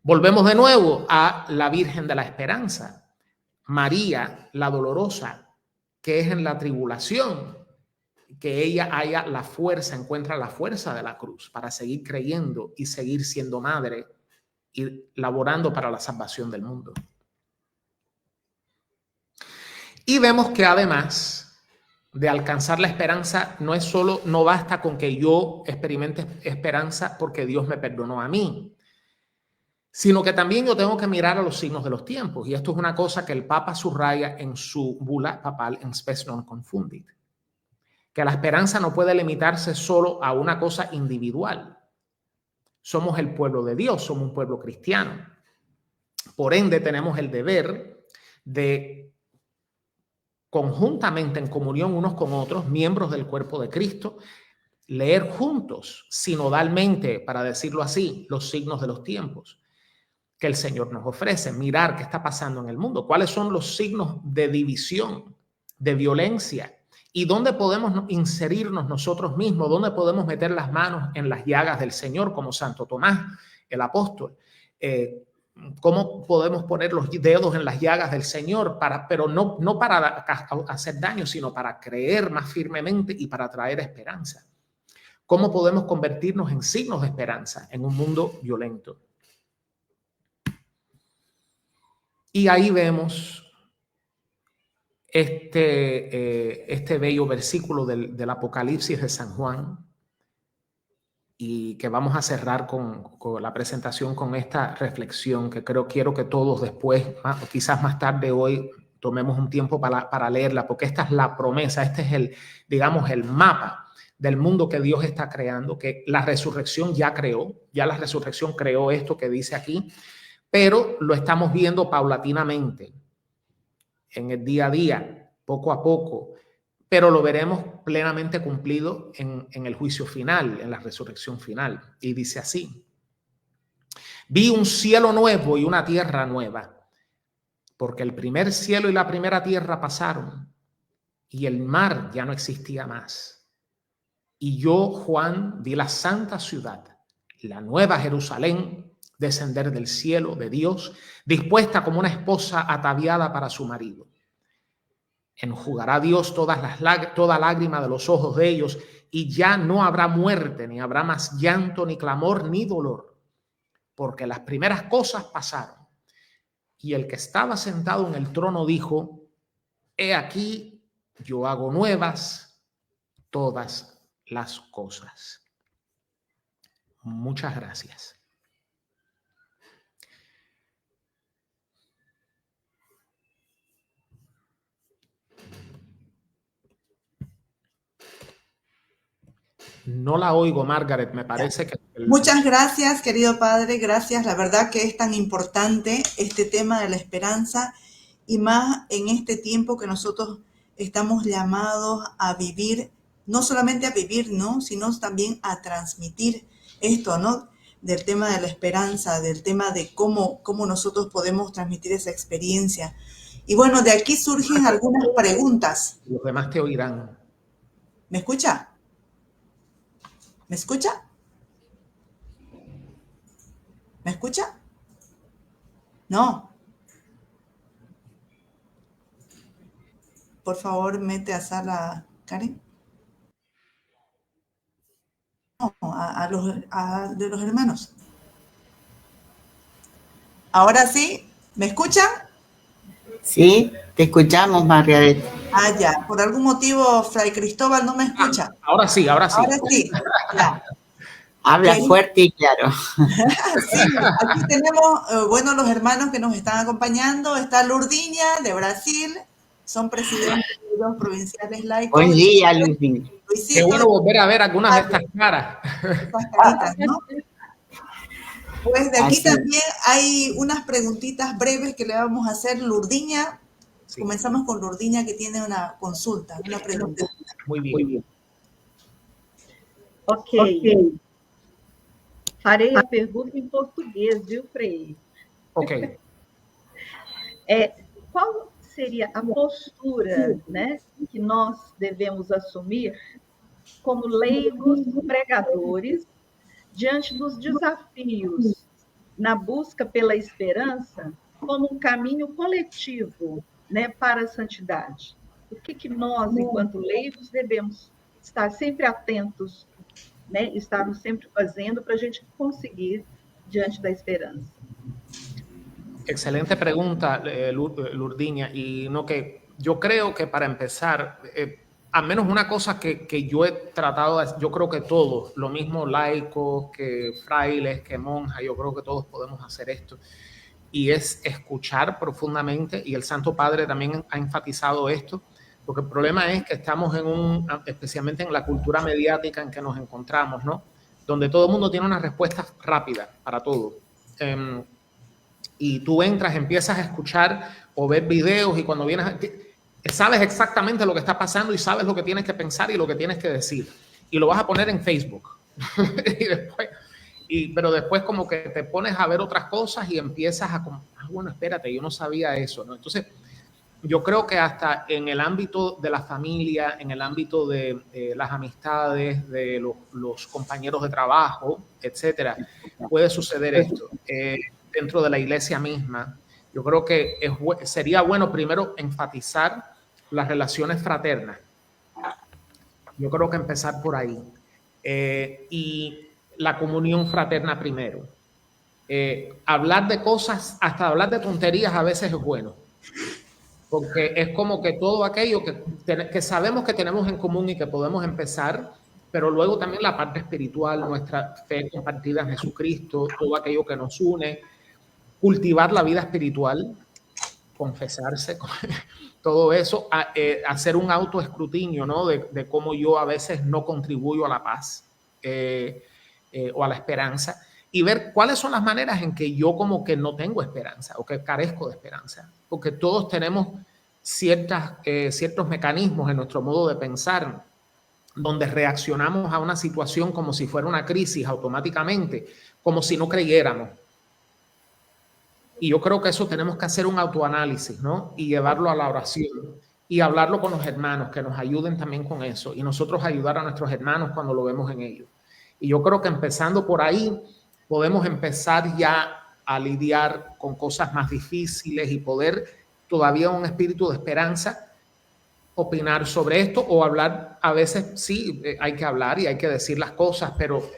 Volvemos de nuevo a la Virgen de la Esperanza, María la Dolorosa, que es en la tribulación que ella haya la fuerza, encuentra la fuerza de la cruz para seguir creyendo y seguir siendo madre y laborando para la salvación del mundo. Y vemos que además de alcanzar la esperanza, no basta con que yo experimente esperanza porque Dios me perdonó a mí, sino que también yo tengo que mirar a los signos de los tiempos. Y esto es una cosa que el Papa subraya en su bula papal en Spes non confundit, que la esperanza no puede limitarse solo a una cosa individual. Somos el pueblo de Dios, somos un pueblo cristiano. Por ende, tenemos el deber de conjuntamente, en comunión unos con otros, miembros del cuerpo de Cristo, leer juntos, sinodalmente, para decirlo así, los signos de los tiempos que el Señor nos ofrece, mirar qué está pasando en el mundo, cuáles son los signos de división, de violencia, y dónde podemos inserirnos nosotros mismos, dónde podemos meter las manos en las llagas del Señor, como Santo Tomás, el apóstol. Cómo podemos poner los dedos en las llagas del Señor, pero no para hacer daño, sino para creer más firmemente y para traer esperanza. Cómo podemos convertirnos en signos de esperanza en un mundo violento. Y ahí vemos este bello versículo del Apocalipsis de San Juan, y que vamos a cerrar con la presentación con esta reflexión que quiero que todos después, quizás más tarde hoy, tomemos un tiempo para leerla, porque esta es la promesa, este es el mapa del mundo que Dios está creando, que la resurrección ya la resurrección creó esto que dice aquí, pero lo estamos viendo paulatinamente, en el día a día, poco a poco, pero lo veremos plenamente cumplido en el juicio final, en la resurrección final. Y dice así: vi un cielo nuevo y una tierra nueva, porque el primer cielo y la primera tierra pasaron, y el mar ya no existía más. Y yo, Juan, vi la santa ciudad, la nueva Jerusalén, descender del cielo de Dios, dispuesta como una esposa ataviada para su marido. Enjugará Dios toda lágrima de los ojos de ellos, y ya no habrá muerte, ni habrá más llanto, ni clamor, ni dolor, porque las primeras cosas pasaron. Y el que estaba sentado en el trono dijo: he aquí, yo hago nuevas todas las cosas. Muchas gracias. No la oigo, Margaret, me parece que... Muchas gracias, querido padre, gracias. La verdad que es tan importante este tema de la esperanza, y más en este tiempo que nosotros estamos llamados a vivir, no solamente a vivir, ¿no?, sino también a transmitir esto, ¿no?, del tema de la esperanza, del tema de cómo nosotros podemos transmitir esa experiencia. Y bueno, de aquí surgen algunas preguntas. Los demás te oirán. ¿Me escucha? ¿Me escucha? ¿Me escucha? No. Por favor, mete a sala, Karen. No, de los hermanos. Ahora sí, ¿me escuchan? Sí, te escuchamos, Margaret. Ah, ya. Por algún motivo, Fray Cristóbal no me escucha. Ahora sí. Ahora sí, ya. Habla fuerte y claro. Sí, aquí tenemos, los hermanos que nos están acompañando. Está Lourdiña, de Brasil. Son presidentes de los provinciales laicos. Buen día, Luisín. Luisito, Qué bueno volver a ver algunas de estas caras. Estas caritas, ¿no? Pues de aquí Así. también hay unas preguntitas breves que le vamos a hacer. Lourdiña, Sí. Comenzamos con Lourdiña, que tiene una consulta, una pregunta. Muy bien. Ok. Farei a pergunta em português, viu, Frei? Ok. Qual seria a postura, né, que nós devemos assumir como leigos pregadores diante dos desafios na busca pela esperança como um caminho coletivo, né, para a santidade? O que nós, enquanto leigos, devemos estar sempre atentos, né, estarmos sempre fazendo para a gente conseguir diante da esperança? Excelente pregunta, Lurdiña. Y no, que yo creo que para empezar, al menos una cosa que yo he tratado, yo creo que todos, lo mismo laicos, que frailes, que monjas, yo creo que todos podemos hacer esto, y es escuchar profundamente, y el Santo Padre también ha enfatizado esto, porque el problema es que estamos especialmente en la cultura mediática en que nos encontramos, ¿no? Donde todo el mundo tiene una respuesta rápida para todo. Y tú entras, empiezas a escuchar o ver videos, y cuando vienes, sabes exactamente lo que está pasando y sabes lo que tienes que pensar y lo que tienes que decir. Y lo vas a poner en Facebook. Pero después como que te pones a ver otras cosas y empiezas a como, bueno, espérate, yo no sabía eso, ¿no? Entonces, yo creo que hasta en el ámbito de la familia, en el ámbito de las amistades, de los compañeros de trabajo, etcétera, puede suceder esto. Dentro de la iglesia misma, yo creo que sería bueno primero enfatizar las relaciones fraternas. Yo creo que empezar por ahí. Y la comunión fraterna primero. Hablar de cosas, hasta hablar de tonterías a veces es bueno. Porque es como que todo aquello que sabemos que tenemos en común y que podemos empezar, pero luego también la parte espiritual, nuestra fe compartida en Jesucristo, todo aquello que nos une, cultivar la vida espiritual, confesarse, todo eso, hacer un autoescrutinio, ¿no? De cómo yo a veces no contribuyo a la paz o a la esperanza, y ver cuáles son las maneras en que yo como que no tengo esperanza o que carezco de esperanza, porque todos tenemos ciertos mecanismos en nuestro modo de pensar donde reaccionamos a una situación como si fuera una crisis automáticamente, como si no creyéramos. Y yo creo que eso tenemos que hacer un autoanálisis, ¿no? Y llevarlo a la oración y hablarlo con los hermanos, que nos ayuden también con eso, y nosotros ayudar a nuestros hermanos cuando lo vemos en ellos. Y yo creo que empezando por ahí podemos empezar ya a lidiar con cosas más difíciles y poder todavía un espíritu de esperanza opinar sobre esto o hablar. A veces sí hay que hablar y hay que decir las cosas, pero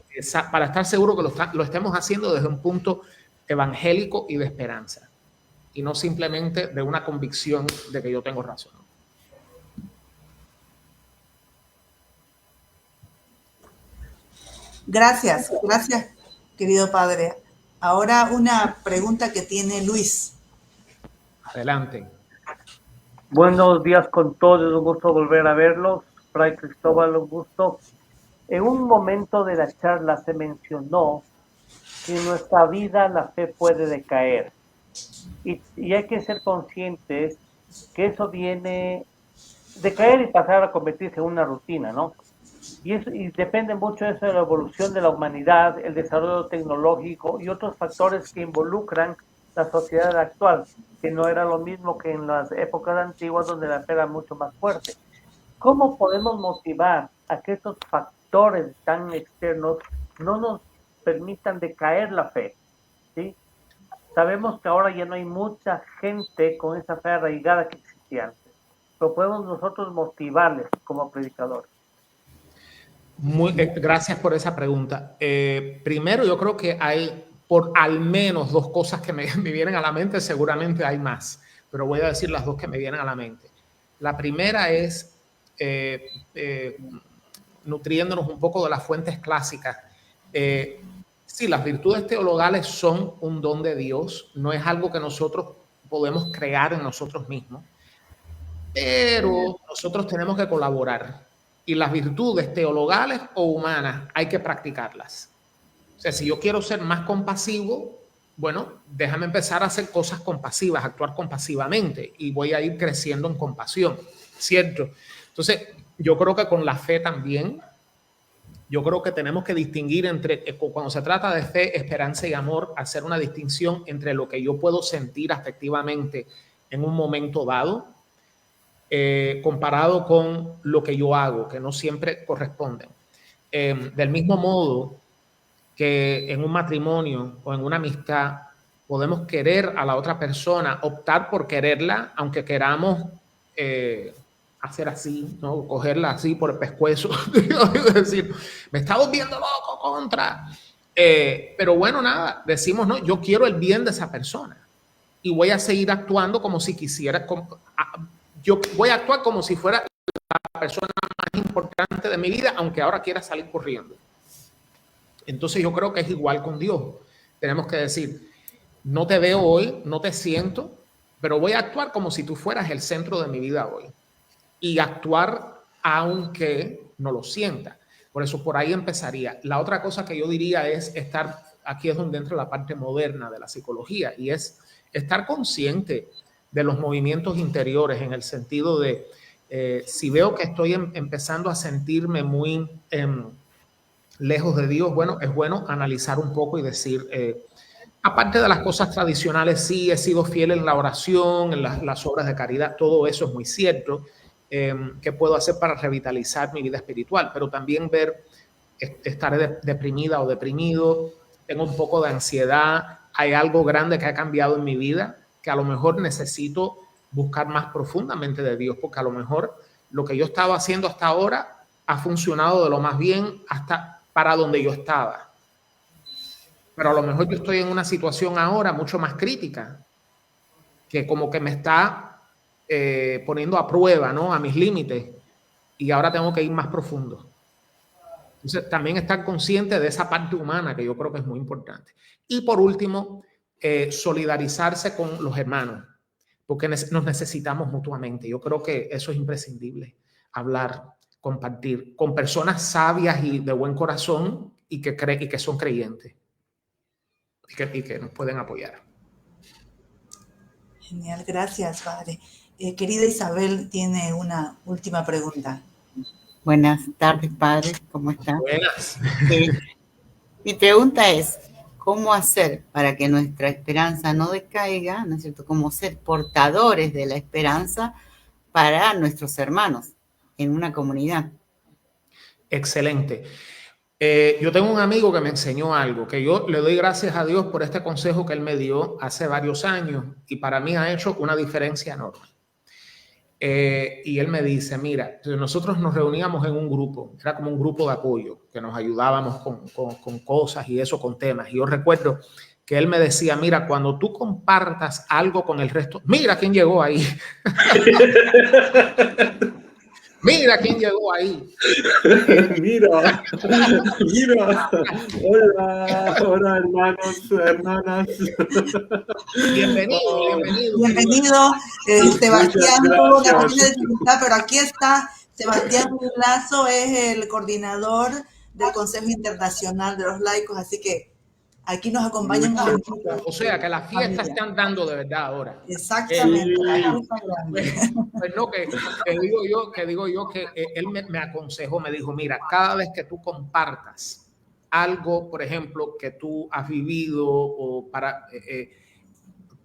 para estar seguro que lo estemos haciendo desde un punto evangélico y de esperanza, y no simplemente de una convicción de que yo tengo razón. Gracias, querido padre. Ahora una pregunta que tiene Luis. Adelante. Buenos días con todos, un gusto volver a verlos. Fray Cristóbal, un gusto. En un momento de la charla se mencionó que en nuestra vida la fe puede decaer. Y hay que ser conscientes que eso viene de caer y pasar a convertirse en una rutina, ¿no? Y depende mucho de eso de la evolución de la humanidad, el desarrollo tecnológico y otros factores que involucran la sociedad actual, que no era lo mismo que en las épocas antiguas donde la fe era mucho más fuerte. ¿Cómo podemos motivar a que estos factores tan externos no nos permitan decaer la fe? ¿Sí? Sabemos que ahora ya no hay mucha gente con esa fe arraigada que existía antes, pero podemos nosotros motivarles como predicadores. Gracias por esa pregunta. Primero, yo creo que hay por al menos dos cosas que me vienen a la mente, seguramente hay más, pero voy a decir las dos que me vienen a la mente. La primera es nutriéndonos un poco de las fuentes clásicas. Sí, las virtudes teologales son un don de Dios, no es algo que nosotros podemos crear en nosotros mismos, pero nosotros tenemos que colaborar. Y las virtudes teologales o humanas hay que practicarlas. O sea, si yo quiero ser más compasivo, bueno, déjame empezar a hacer cosas compasivas, actuar compasivamente, y voy a ir creciendo en compasión, ¿cierto? Entonces, yo creo que con la fe también, yo creo que tenemos que distinguir entre, cuando se trata de fe, esperanza y amor, hacer una distinción entre lo que yo puedo sentir afectivamente en un momento dado, comparado con lo que yo hago, que no siempre corresponden. Del mismo modo que en un matrimonio o en una amistad podemos querer a la otra persona, optar por quererla, aunque queramos hacer así, ¿no? Cogerla así por el pescuezo, es decir, me está volviendo loco contra. Pero bueno, nada, decimos, no, yo quiero el bien de esa persona y voy a seguir actuando como si quisiera, yo voy a actuar como si fuera la persona más importante de mi vida, aunque ahora quiera salir corriendo. Entonces yo creo que es igual con Dios. Tenemos que decir, no te veo hoy, no te siento, pero voy a actuar como si tú fueras el centro de mi vida hoy. Y actuar aunque no lo sienta. Por eso por ahí empezaría. La otra cosa que yo diría es estar, aquí es donde entra la parte moderna de la psicología, y es estar consciente de los movimientos interiores, en el sentido de si veo que estoy empezando a sentirme muy lejos de Dios, bueno, es bueno analizar un poco y decir, aparte de las cosas tradicionales, sí he sido fiel en la oración, en las obras de caridad, todo eso es muy cierto. ¿Qué puedo hacer para revitalizar mi vida espiritual? Pero también ver, estaré deprimida o deprimido, tengo un poco de ansiedad, hay algo grande que ha cambiado en mi vida, que a lo mejor necesito buscar más profundamente de Dios, porque a lo mejor lo que yo estaba haciendo hasta ahora ha funcionado de lo más bien hasta para donde yo estaba. Pero a lo mejor yo estoy en una situación ahora mucho más crítica, que como que me está poniendo a prueba, ¿no? A mis límites, y ahora tengo que ir más profundo. Entonces también estar consciente de esa parte humana, que yo creo que es muy importante. Y por último, solidarizarse con los hermanos, porque nos necesitamos mutuamente. Yo creo que eso es imprescindible, hablar, compartir con personas sabias y de buen corazón y que son creyentes y que nos pueden apoyar. Genial, gracias, padre. Querida Isabel tiene una última pregunta. Buenas tardes, padre, ¿cómo están? Buenas. Mi pregunta es, ¿cómo hacer para que nuestra esperanza no decaiga, ¿no es cierto? ¿Cómo ser portadores de la esperanza para nuestros hermanos en una comunidad? Excelente. Yo tengo un amigo que me enseñó algo, que yo le doy gracias a Dios por este consejo que él me dio hace varios años, y para mí ha hecho una diferencia enorme. Y él me dice, mira, nosotros nos reuníamos en un grupo, era como un grupo de apoyo, que nos ayudábamos con cosas y eso, con temas. Y yo recuerdo que él me decía, mira, cuando tú compartas algo con el resto, mira quién llegó ahí. Mira quién llegó ahí. Mira. Hola, hermanos, hermanas. Bienvenido. Sebastián tuvo una pequeña dificultad, pero aquí está. Sebastián Lazo es el coordinador del Consejo Internacional de los Laicos, así que aquí nos acompaña un momentito. O sea, que las fiestas están dando de verdad ahora. Exactamente. Pues no, que digo yo que él me aconsejó, me dijo, mira, cada vez que tú compartas algo, por ejemplo, que tú has vivido, o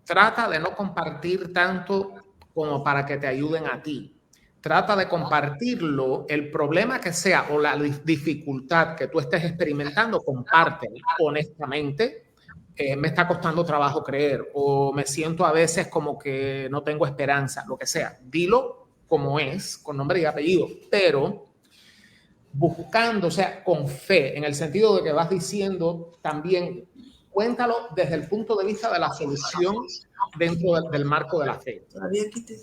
trata de no compartir tanto como para que te ayuden a ti. Trata de compartirlo, el problema que sea o la dificultad que tú estés experimentando, compártelo honestamente. Me está costando trabajo creer, o me siento a veces como que no tengo esperanza, lo que sea. Dilo como es, con nombre y apellido, pero buscando, o sea, con fe, en el sentido de que vas diciendo también, cuéntalo desde el punto de vista de la solución dentro del marco de la fe.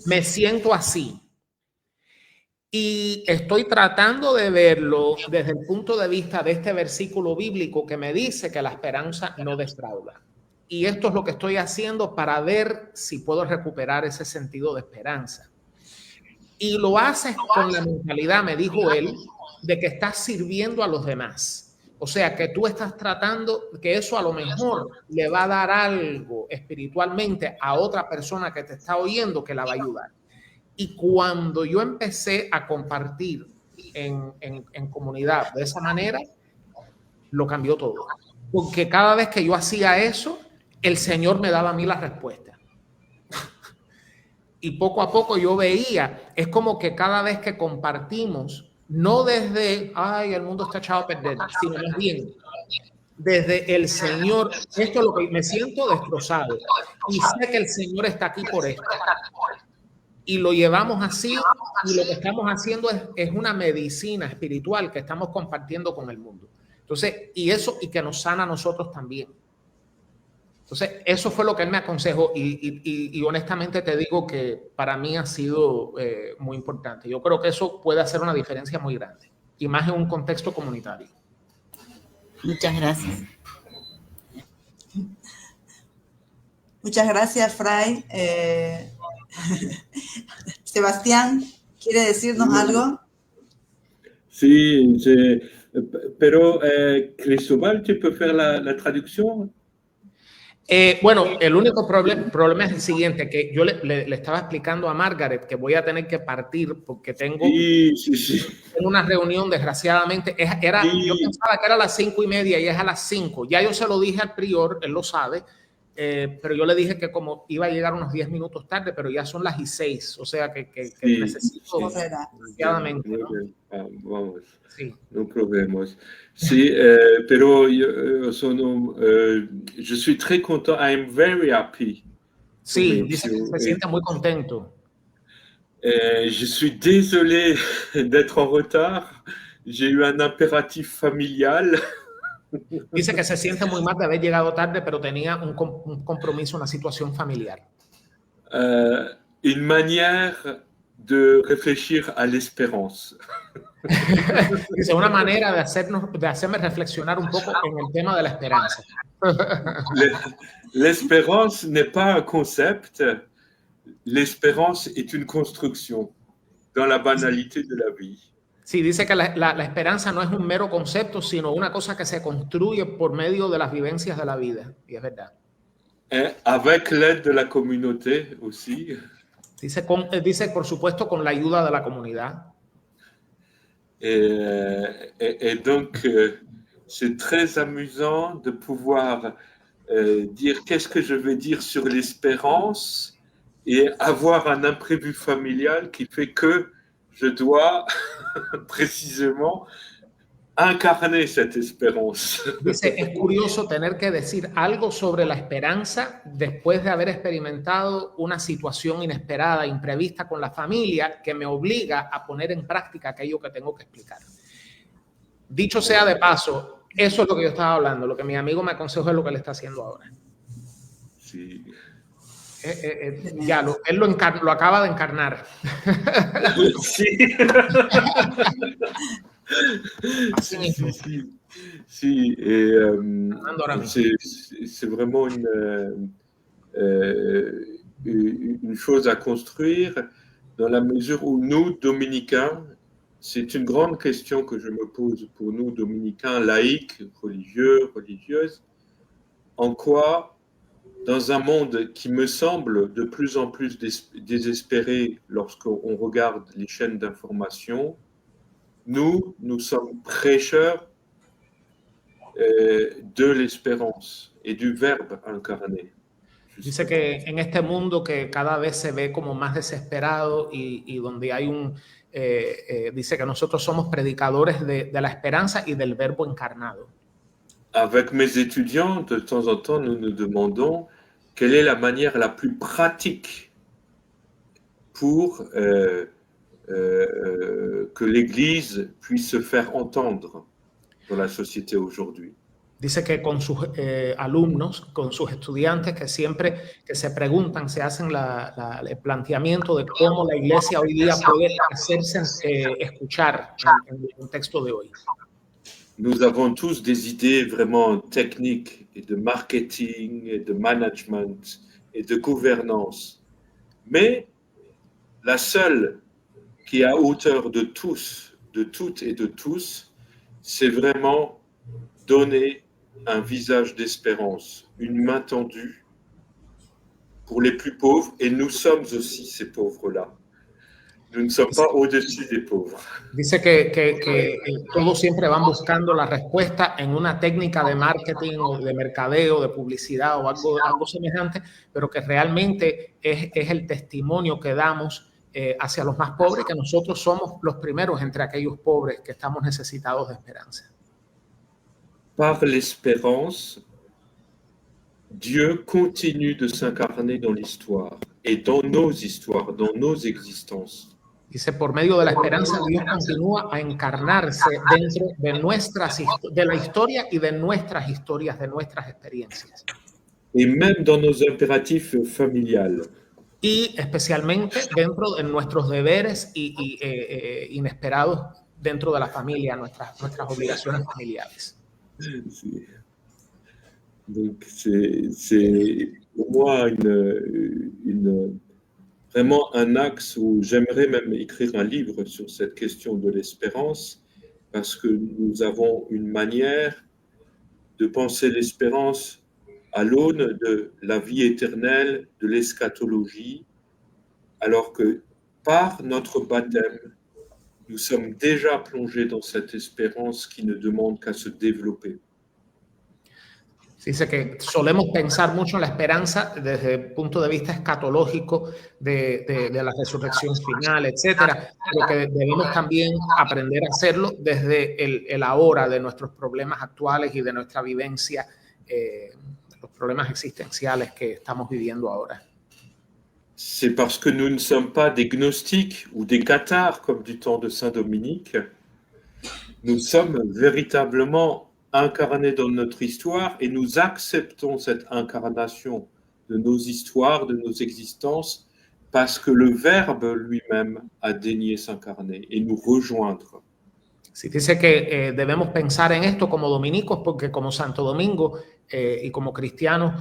Me siento así. Y estoy tratando de verlo desde el punto de vista de este versículo bíblico que me dice que la esperanza no defrauda. Y esto es lo que estoy haciendo para ver si puedo recuperar ese sentido de esperanza. Y lo haces con la mentalidad, me dijo él, de que estás sirviendo a los demás. O sea, que tú estás tratando, que eso a lo mejor le va a dar algo espiritualmente a otra persona que te está oyendo, que la va a ayudar. Y cuando yo empecé a compartir en comunidad de esa manera, lo cambió todo. Porque cada vez que yo hacía eso, el Señor me daba a mí la respuesta. Y poco a poco yo veía, es como que cada vez que compartimos, no desde, ay, el mundo está echado a perder, sino más bien desde el Señor, esto es lo que me siento destrozado y sé que el Señor está aquí por esto. Y lo llevamos así y lo que estamos haciendo es una medicina espiritual que estamos compartiendo con el mundo. Entonces, y eso, y que nos sana a nosotros también. Entonces, eso fue lo que él me aconsejó y honestamente te digo que para mí ha sido muy importante. Yo creo que eso puede hacer una diferencia muy grande y más en un contexto comunitario. Muchas gracias. Muchas gracias, Fray. Sebastián, ¿quiere decirnos algo? Sí, pero Cristóbal, ¿tu peux faire la traducción? Bueno, el único problema es el siguiente, que yo le estaba explicando a Margaret que voy a tener que partir porque tengo una reunión, desgraciadamente. Yo pensaba que era a las 5:30 y es a las 5. Ya yo se lo dije al prior, él lo sabe, pero yo le dije que como iba a llegar unos 10 minutos tarde, pero ya son las 6, o sea que necesito desgraciadamente, ¿no? Vamos, sí. No problemas. Sí, pero yo suis très content. I am very happy. Sí, dice que se siente muy contento. Je suis désolé d'être en retard. J'ai eu un impératif familial. Dice que se siente muy mal de haber llegado tarde, pero tenía un compromiso, una situación familiar. Une manière de réfléchir à l'espérance. Dice, una manera de hacerme reflexionar un poco en el tema de la esperanza. L'espérance n'est pas un concept, l'espérance est une construction dans la banalité de la vie. Sí, dice que la esperanza no es un mero concepto, sino una cosa que se construye por medio de las vivencias de la vida. Y es verdad. Avec l'aide de la communauté aussi. Dice, por supuesto, con la ayuda de la comunidad. Et donc, c'est très amusant de pouvoir dire qu'est-ce que je vais dire sur l'espérance et avoir un imprévu familial qui fait que je dois précisément incarner cette espérance. Dice, es curioso tener que decir algo sobre la esperanza después de haber experimentado una situación inesperada, imprevista con la familia que me obliga a poner en práctica aquello que tengo que explicar. Dicho sea de paso, eso es lo que yo estaba hablando, lo que mi amigo me aconsejó es lo que él está haciendo ahora. Sí. Ya, él lo acaba de encarnar. Sí. Si, et c'est vraiment une chose à construire dans la mesure où nous, dominicains, c'est une grande question que je me pose pour nous, dominicains, laïcs, religieux, religieuses, en quoi, dans un monde qui me semble de plus en plus désespéré lorsqu'on regarde les chaînes d'information, nous sommes prêcheurs de l'espérance et du verbe incarné. Dice que en este mundo que cada vez se ve como más desesperado y donde hay dice que nosotros somos predicadores de la esperanza y del verbo encarnado. Avec mes étudiants, de temps en temps, nous nous demandons quelle est la manière la plus pratique pour que l'Église puisse se faire entendre dans la société aujourd'hui. Dice que con sus alumnos, con sus estudiantes, que siempre que se preguntan, se hacen el planteamiento de cómo la iglesia hoy día puede hacerse escuchar en el contexto de hoy. Nous avons tous des idées vraiment techniques et de marketing et de management et de gouvernance. Mais la seule qui est à hauteur de tous, de toutes et de tous, c'est vraiment donner un visage d'espérance, une main tendue pour les plus pauvres, et nous sommes aussi ces pauvres-là. Nous ne sommes pas au-dessus des pauvres. Dice que todos siempre van buscando la respuesta en una técnica de marketing o de mercadeo, de publicidad o algo semejante, pero que realmente es el testimonio que damos hacia los más pobres, que nosotros somos los primeros entre aquellos pobres que estamos necesitados de esperanza. Par l'espérance, Dieu continue de s'incarner dans l'histoire et dans nos histoires, dans nos existences. Dice, por medio de la esperanza, Dios continúa a encarnarse dentro de la historia y de nuestras historias, de nuestras experiencias. Et même dans nos impératifs familiales. Y especialmente dentro de nuestros deberes inesperados dentro de la familia, nuestras obligaciones familiares. Sí. Donc, c'est pour moi vraiment un axe où j'aimerais même écrire un livre sur cette question de l'espérance, parce que nous avons une manière de penser l'espérance à l'aune de la vie éternelle, de l'eschatologie, alors que par notre baptême, nous sommes déjà plongés dans cette espérance qui ne demande qu'à se développer. Dice que solemos pensar mucho en la esperanza desde el punto de vista escatológico de la resurrección final, etcétera, pero que debemos también aprender a hacerlo desde el ahora de nuestros problemas actuales y de nuestra vivencia, los problemas existenciales que estamos viviendo ahora. C'est parce que nous ne sommes pas des gnostiques ou des cathares comme du temps de Saint Dominique. Nous sommes véritablement incarnés dans notre histoire et nous acceptons cette incarnation de nos histoires, de nos existences, parce que le Verbe lui-même a daigné s'incarner et nous rejoindre. Sí, dice que debemos pensar en esto como dominicos porque como Santo Domingo y como cristianos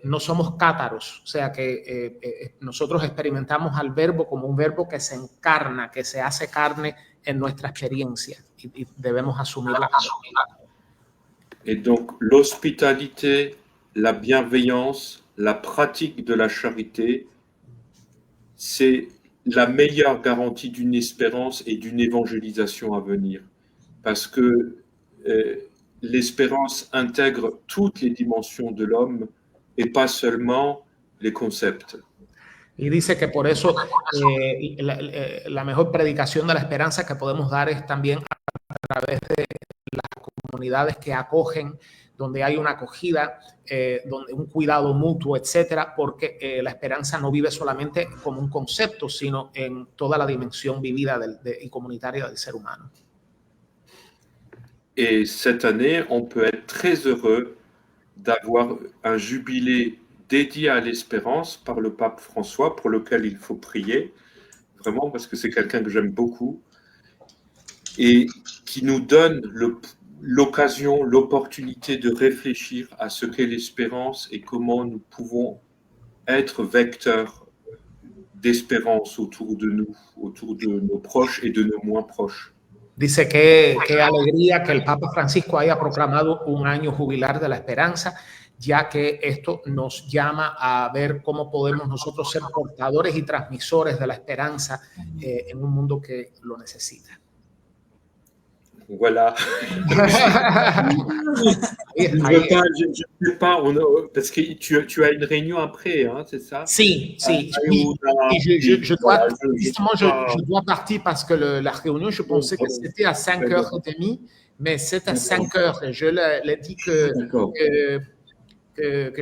no somos cátaros, o sea que nosotros experimentamos al Verbo como un Verbo que se encarna, que se hace carne en nuestra experiencia y debemos asumirla. Et donc l'hospitalité, la bienveillance, la pratique de la charité, c'est la meilleure garantie d'une espérance et d'une évangélisation à venir. Parce que l'espérance intègre toutes les dimensions de l'homme et pas seulement les concepts. Y dice que por eso la mejor predicación de la esperanza que podemos dar es también a través de las comunidades que acogen, donde hay una acogida, donde un cuidado mutuo, etcétera, porque la esperanza no vive solamente como un concepto, sino en toda la dimensión vivida y comunitaria del ser humano. Et cette année, on peut être très heureux d'avoir un jubilé dédié à l'espérance par le pape François, pour lequel il faut prier, vraiment, parce que c'est quelqu'un que j'aime beaucoup, et qui nous donne l'occasion, l'opportunité de réfléchir à ce qu'est l'espérance et comment nous pouvons être vecteurs d'espérance autour de nous, autour de nos proches et de nos moins proches. Dice que alegría que el Papa Francisco haya proclamado un año jubilar de la esperanza, ya que esto nos llama a ver cómo podemos nosotros ser portadores y transmisores de la esperanza en un mundo que lo necesita. Voilà. Je ne sais pas, parce que tu as une réunion après, hein, c'est ça? Si. Je dois partir parce que la réunion, je pensais que c'était à 5h30, mais c'est à 5h. Je l'ai dit que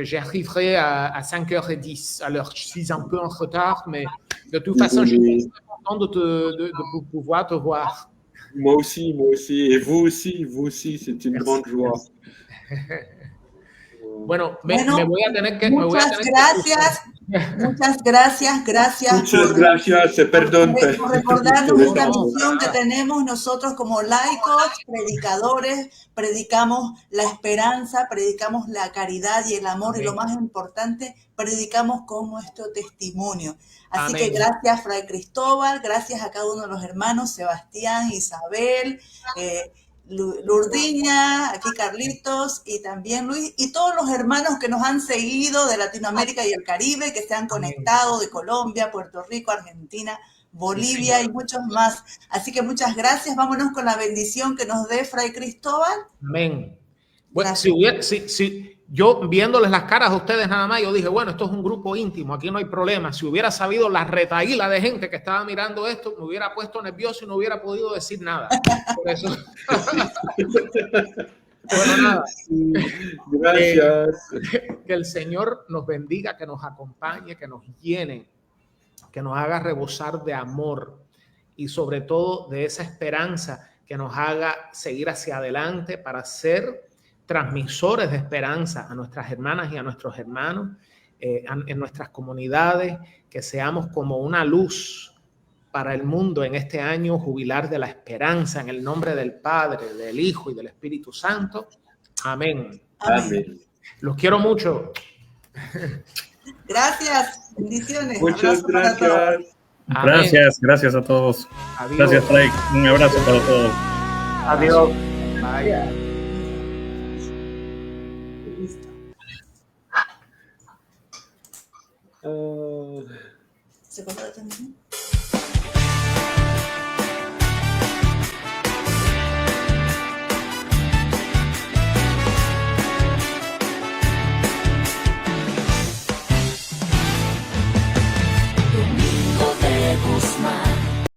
j'arriverai à 5h10. Alors, je suis un peu en retard, mais de toute façon, je suis content de pouvoir te voir. Moi aussi. Et vous aussi, c'est une grande joie. Bueno, me voy a tener que... Muchas gracias, perdón. Por recordarnos esta misión que tenemos nosotros como laicos, predicadores, predicamos la esperanza, predicamos la caridad y el amor, y lo más importante, predicamos con nuestro testimonio. Así que gracias, Fray Cristóbal, gracias a cada uno de los hermanos, Sebastián, Isabel, Lurdiña, aquí Carlitos y también Luis, y todos los hermanos que nos han seguido de Latinoamérica y el Caribe, que se han conectado de Colombia, Puerto Rico, Argentina, Bolivia y muchos más. Así que muchas gracias. Vámonos con la bendición que nos dé Fray Cristóbal. Amén. Bueno, Gracias. yo viéndoles las caras a ustedes nada más, yo dije, bueno, esto es un grupo íntimo, aquí no hay problema. Si hubiera sabido la retaíla de gente que estaba mirando esto, me hubiera puesto nervioso y no hubiera podido decir nada. Por eso. Bueno, nada. Gracias. Que el Señor nos bendiga, que nos acompañe, que nos llene, que nos haga rebosar de amor y sobre todo de esa esperanza que nos haga seguir hacia adelante para ser transmisores de esperanza a nuestras hermanas y a nuestros hermanos en nuestras comunidades, que seamos como una luz para el mundo en este año jubilar de la esperanza, en el nombre del Padre, del Hijo y del Espíritu Santo. Amén. Amén. Los quiero mucho. Gracias. Bendiciones. Muchas Abrazo para todos. gracias. Amén. Gracias a todos. Adiós. Gracias, Fray. Un abrazo para todos. Adiós. Bye. Listo. ¿Se cortó la transmisión?